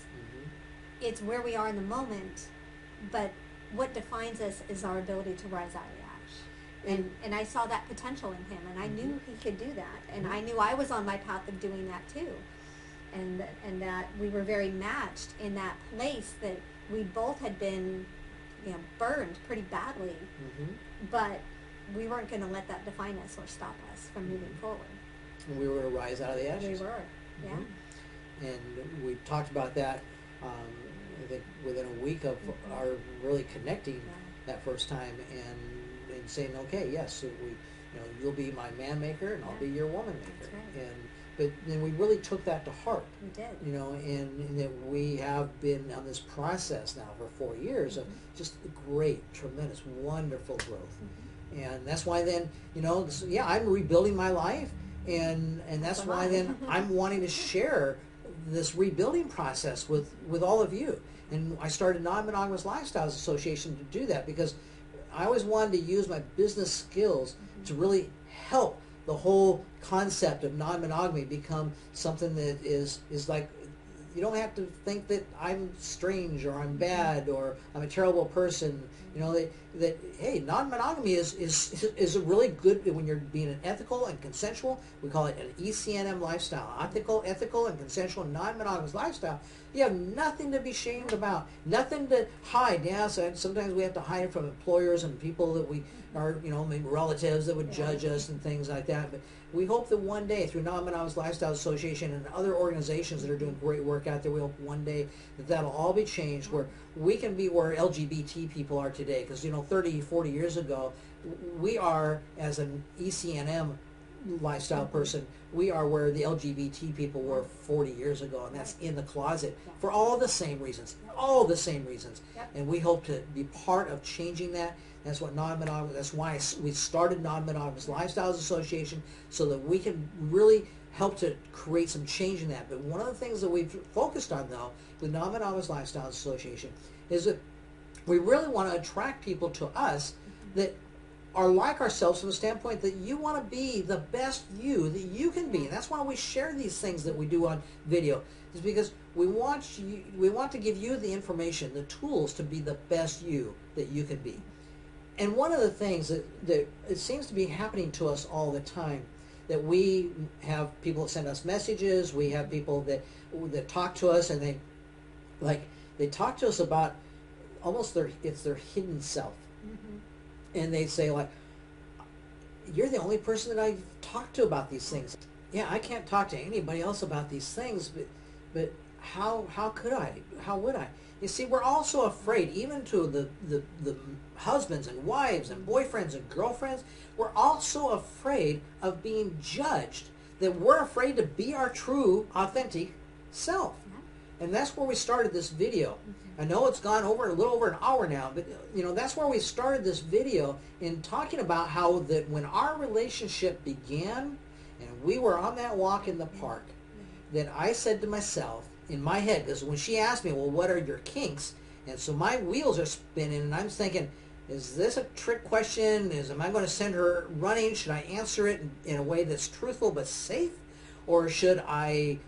It's where we are in the moment, but what defines us is our ability to rise out of the ash. And I saw that potential in him, and I knew he could do that, and I knew I was on my path of doing that too. And that we were very matched in that place, that we both had been, you know, burned pretty badly, but we weren't going to let that define us or stop us from moving forward. And we were going to rise out of the ashes. We were, And we talked about that, I think, within a week of our really connecting that first time, and saying, okay, yes, so you'll be my man maker, and I'll be your woman maker. That's right. But then we really took that to heart. We did. You know, and that we have been on this process now for 4 years of just great, tremendous, wonderful growth. And that's why then, you know, yeah, I'm rebuilding my life, and that's why then I'm wanting to share this rebuilding process with all of you. And I started Non-Monogamous Lifestyles Association to do that, because I always wanted to use my business skills to really help the whole concept of non-monogamy become something that is like, you don't have to think that I'm strange or I'm bad or I'm a terrible person. You know, that hey, non-monogamy is a really good, when you're being an ethical and consensual, we call it an ECNM lifestyle, ethical and consensual non-monogamous lifestyle. You have nothing to be ashamed about, nothing to hide. Yeah, so sometimes we have to hide from employers and people that we are, you know, maybe relatives that would judge us and things like that. But we hope that one day, through Non-Monogamous Lifestyle Association and other organizations that are doing great work out there, we hope one day that that'll all be changed, where we can be where LGBT people are today. Because, you know, 30, 40 years ago, we are, as an ECNM lifestyle person, we are where the LGBT people were 40 years ago, and that's in the closet for all the same reasons, and we hope to be part of changing that. That's what non-monogamous, that's why we started Non-Monogamous Lifestyles Association, so that we can really help to create some change in that. But one of the things that we've focused on, though, with Non-Monogamous Lifestyles Association is that we really want to attract people to us that are like ourselves, from the standpoint that you want to be the best you that you can be. And that's why we share these things that we do on video, is because we want to give you the information, the tools to be the best you that you can be. And one of the things that it seems to be happening to us all the time, that we have people that send us messages, we have people that talk to us, and they talk to us about almost it's their hidden self. And they say, like, you're the only person that I've talked to about these things. Yeah, I can't talk to anybody else about these things, but how could I? How would I? You see, we're also afraid, even to the husbands and wives and boyfriends and girlfriends, we're also afraid of being judged, that we're afraid to be our true, authentic self. And that's where we started this video. I know it's gone over a little over an hour now, but you know, that's where we started this video, in talking about how that when our relationship began and we were on that walk in the park, that I said to myself in my head, because when she asked me, well, what are your kinks? And so my wheels are spinning, and I'm thinking, is this a trick question? Am I going to send her running? Should I answer it in a way that's truthful but safe? Or should I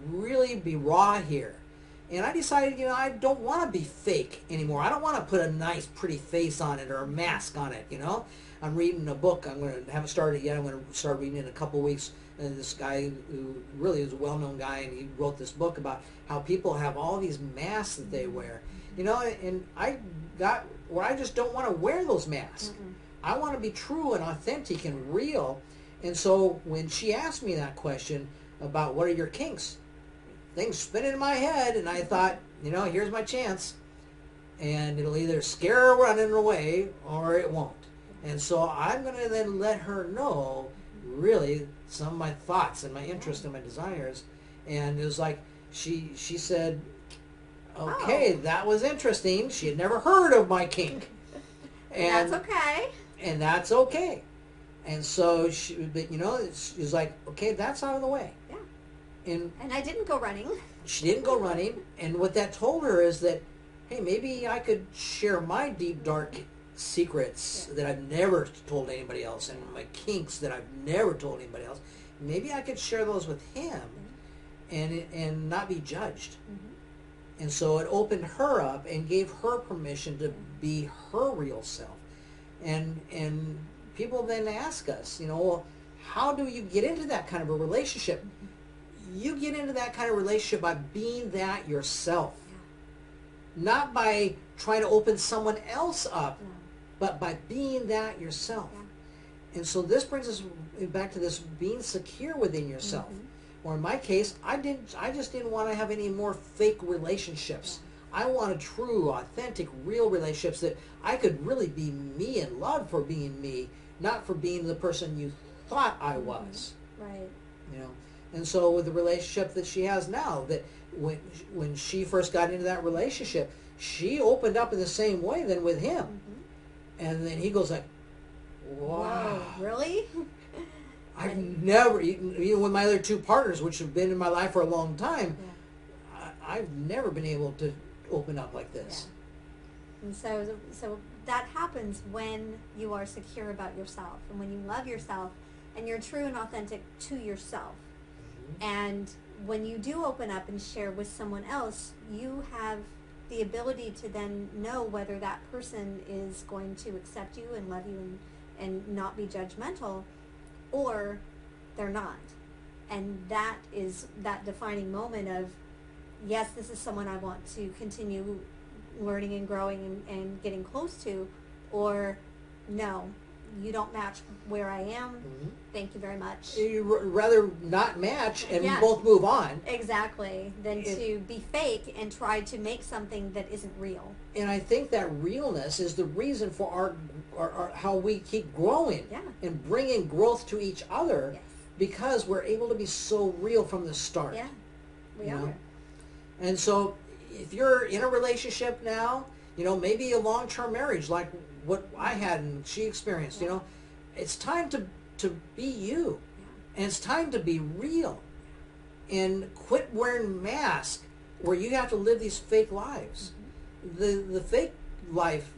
really be raw here? And I decided, you know, I don't want to be fake anymore. I don't want to put a nice, pretty face on it or a mask on it, you know. I'm reading a book. Haven't started yet. I'm going to start reading in a couple weeks. And this guy who really is a well-known guy, and he wrote this book about how people have all these masks that they wear, you know. And I got where I just don't want to wear those masks. I want to be true and authentic and real. And so when she asked me that question about what are your kinks, things spinning in my head, and I thought, you know, here's my chance, and it'll either scare her running away or it won't. And so I'm going to then let her know really some of my thoughts and my interests and my desires. And it was like she said, okay, that was interesting. She had never heard of my kink. And that's okay. And that's okay. And so but you know, it was like, okay, that's out of the way. And I didn't go running. She didn't go running. And what that told her is that, hey, maybe I could share my deep, dark secrets that I've never told anybody else, and my kinks that I've never told anybody else. Maybe I could share those with him and not be judged. And so it opened her up and gave her permission to be her real self. And people then ask us, you know, well, how do you get into that kind of a relationship? You get into that kind of relationship by being that yourself. Not by trying to open someone else up, but by being that yourself. And so this brings us back to this being secure within yourself. Or in my case, I just didn't want to have any more fake relationships. I wanted true, authentic, real relationships that I could really be me and loved for being me, not for being the person you thought I was. Right. You know. And so with the relationship that she has now, that when she first got into that relationship, she opened up in the same way than with him. Mm-hmm. And then he goes like, wow. Whoa, really? I've never, even with my other two partners, which have been in my life for a long time, I've never been able to open up like this. Yeah. And so that happens when you are secure about yourself and when you love yourself and you're true and authentic to yourself. Mm-hmm. And when you do open up and share with someone else, you have the ability to then know whether that person is going to accept you and love you and not be judgmental, or they're not. And that is that defining moment of, yes, this is someone I want to continue learning and growing and getting close to, or no, you don't match where I am. Mm-hmm. Thank you very much. You'd rather not match and Yeah. both move on. Exactly. Than to be fake and try to make something that isn't real. And I think that realness is the reason for our how we keep growing and bringing growth to each other, Yes. because we're able to be so real from the start. Yeah, we you are. know? And so if you're in a relationship now, maybe a long-term marriage like what I had and she experienced, it's time to be you. And it's time to be real. And quit wearing masks where you have to live these fake lives. Mm-hmm. The fake life,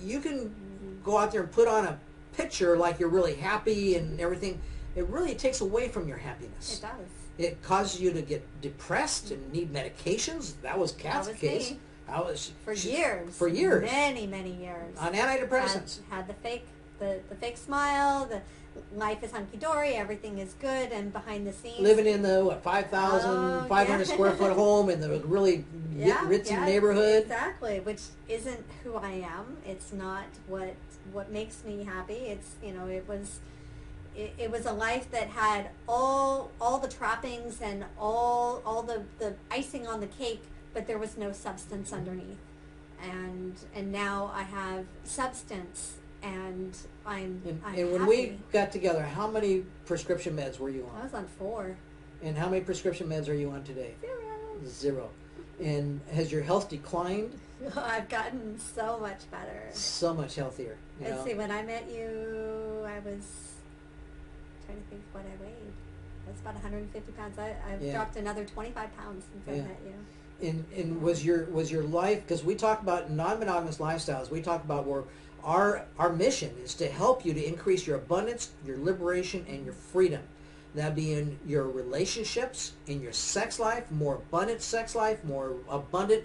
you can go out there and put on a picture like you're really happy and everything. It really takes away from your happiness. It does. It causes you to get depressed and need medications. That was Kat's case. Me. For years. For years. Many, many years. On antidepressants. Had the fake smile, the life is hunky-dory, everything is good, and behind the scenes. Living in the, 5,500 square foot home in the really ritzy neighborhood. Exactly, which isn't who I am. It's not what makes me happy. It's, it was a life that had all the trappings and all the icing on the cake, but there was no substance underneath. And now I have substance, and I'm And when happy. we got together, how many prescription meds were you on? I was on 4. And how many prescription meds are you on today? 0. And has your health declined? I've gotten so much better. So much healthier. Let's see, when I met you, I was trying to think what I weighed. That's about 150 pounds. I've dropped another 25 pounds since I met you. And was your life, because we talk about non-monogamous lifestyles, we talk about where our mission is to help you to increase your abundance, your liberation, and your freedom. That be in your relationships, in your sex life, more abundant sex life, more abundant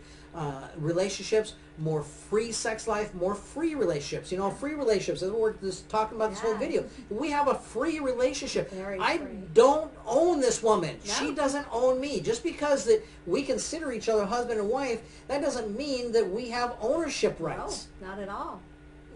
relationships, more free sex life, more free relationships. Free relationships, that's what we're just talking about this whole video. We have a free relationship. I don't own this woman. No. She doesn't own me. Just because that we consider each other husband and wife, that doesn't mean that we have ownership rights. No, not at all.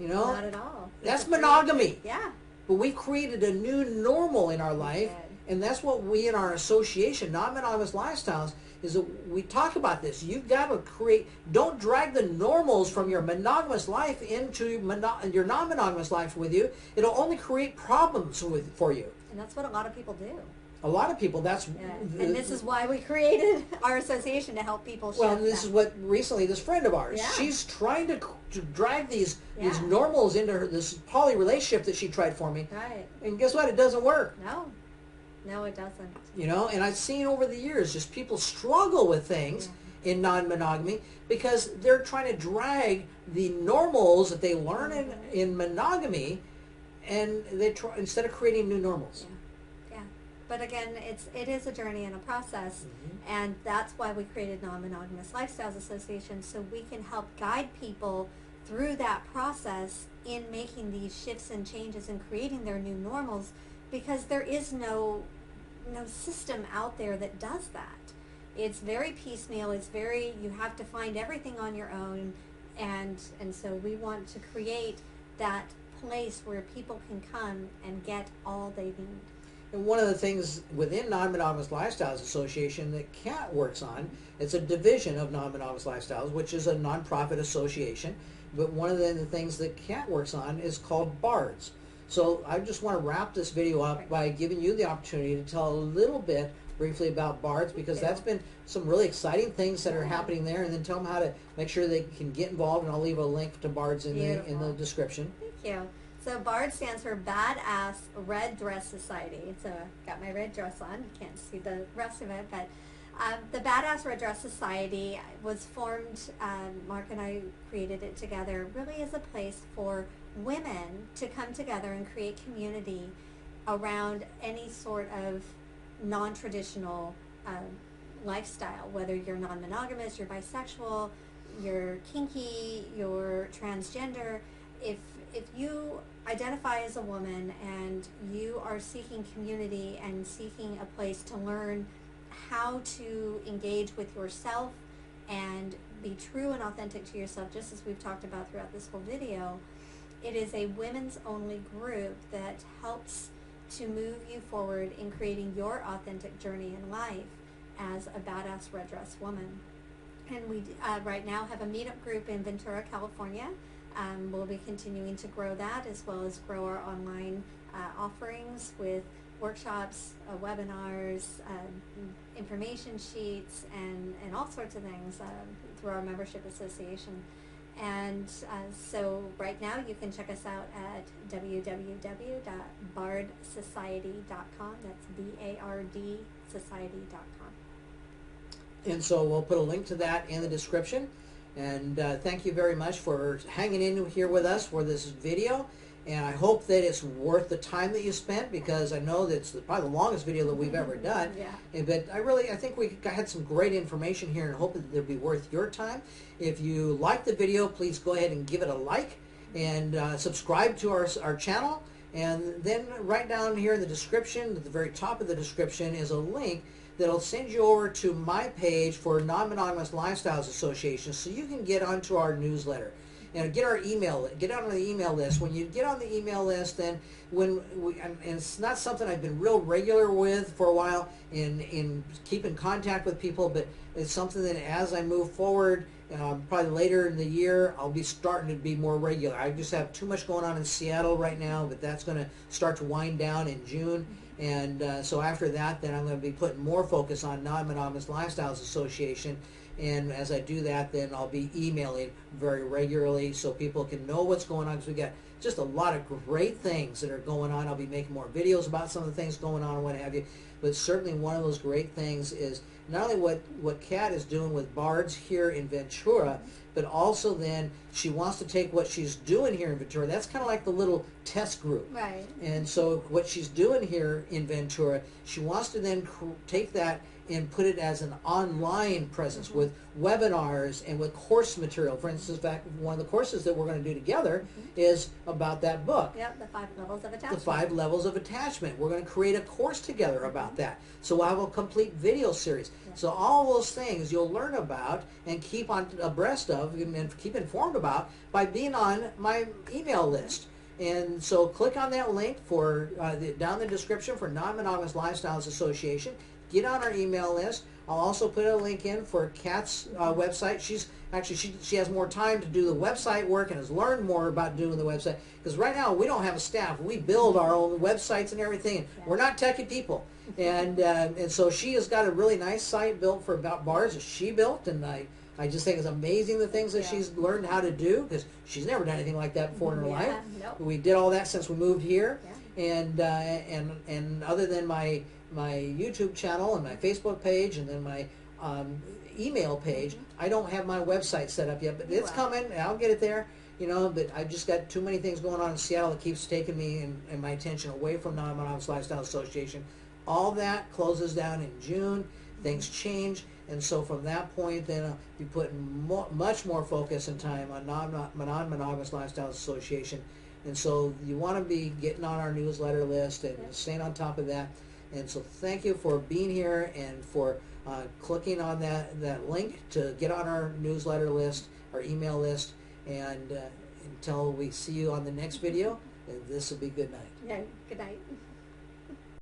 Not at all. That's monogamy. Yeah. But we've created a new normal in our life, and that's what we in our association, Non-Monogamous Lifestyles, is that we talk about this. You've got to don't drag the normals from your monogamous life into your non-monogamous life with you. It'll only create problems for you. And that's what a lot of people do. A lot of people, and this is why we created our association, to help people shift this is what recently this friend of ours, she's trying to drag these normals into this poly relationship that she tried for me. Right. And guess what? It doesn't work. No, it doesn't. And I've seen over the years just people struggle with things in non-monogamy because they're trying to drag the normals that they learn in monogamy, and they try instead of creating new normals. But again, it is a journey and a process, and that's why we created Non-Monogamous Lifestyles Association, so we can help guide people through that process in making these shifts and changes and creating their new normals, because there is no system out there that does that. It's very piecemeal. You have to find everything on your own, and so we want to create that place where people can come and get all they need. And one of the things within Non-Monogamous Lifestyles Association that Kat works on, it's a division of Non-Monogamous Lifestyles, which is a nonprofit association. But one of the things that Kat works on is called BARDS. So I just want to wrap this video up by giving you the opportunity to tell a little bit briefly about BARDS, because Yeah. that's been some really exciting things that are happening there, and then tell them how to make sure they can get involved, and I'll leave a link to BARDS in the description. Thank you. So BARD stands for Badass Red Dress Society. So I got my red dress on. You can't see the rest of it, but the Badass Red Dress Society was formed, Mark and I created it together, really as a place for women to come together and create community around any sort of non-traditional lifestyle, whether you're non-monogamous, you're bisexual, you're kinky, you're transgender. If you identify as a woman and you are seeking community and seeking a place to learn how to engage with yourself and be true and authentic to yourself, just as we've talked about throughout this whole video, it is a women's only group that helps to move you forward in creating your authentic journey in life as a badass red dress woman. And we right now have a meetup group in Ventura, California. We'll be continuing to grow that, as well as grow our online offerings with workshops, webinars, information sheets, and all sorts of things through our membership association. And so right now you can check us out at www.bardsociety.com. That's B-A-R-D society.com. And so we'll put a link to that in the description. And thank you very much for hanging in here with us for this video. And I hope that it's worth the time that you spent, because I know that's probably the longest video that we've ever done. Yeah. But I think we had some great information here, and hope that it'll be worth your time. If you like the video, please go ahead and give it a like, and subscribe to our channel. And then right down here in the description, at the very top of the description, is a link that'll send you over to my page for Non-Monogamous Lifestyles Association, so you can get onto our newsletter and get on the email list. When you get on the email list, then and it's not something I've been real regular with for a while in keeping contact with people, but it's something that as I move forward, probably later in the year, I'll be starting to be more regular. I just have too much going on in Seattle right now, but that's going to start to wind down in June. And so after that, then I'm going to be putting more focus on Non-Monogamous Lifestyles Association. And as I do that, then I'll be emailing very regularly so people can know what's going on, because we got just a lot of great things that are going on. I'll be making more videos about some of the things going on and what have you. But certainly one of those great things is not only what Kat is doing with BARDS here in Ventura, but also then she wants to take what she's doing here in Ventura. That's kind of like the little test group. Right. And so what she's doing here in Ventura, she wants to then take that and put it as an online presence with webinars and with course material. For instance, in fact, one of the courses that we're going to do together is about that book. Yep, the 5 levels of attachment. The 5 levels of attachment. We're going to create a course together about that. So we'll have a complete video series. Yeah. So all those things you'll learn about and keep on abreast of and keep informed about by being on my email list. And so click on that link for down in the description for Non-Monogamous Lifestyles Association. Get on our email list. I'll also put a link in for Kat's website. She has more time to do the website work and has learned more about doing the website. Because right now we don't have a staff. We build our own websites and everything. Yeah. We're not techie people. And so she has got a really nice site built for about BARDS that she built, and I just think it's amazing the things that she's learned how to do, because she's never done anything like that before in her life. Nope. We did all that since we moved here. Yeah. And other than my YouTube channel and my Facebook page and then my email page, I don't have my website set up yet, but it's coming. I'll get it there, but I've just got too many things going on in Seattle that keeps taking me and my attention away from Non-Monogamous Lifestyle Association. All that closes down in June. Things change, and so from that point, then I'll be putting much more focus and time on Non-Monogamous Lifestyle Association. And so you want to be getting on our newsletter list and staying on top of that. And so thank you for being here and for clicking on that link to get on our newsletter list, our email list. And until we see you on the next video, this will be good night. Yeah, good night.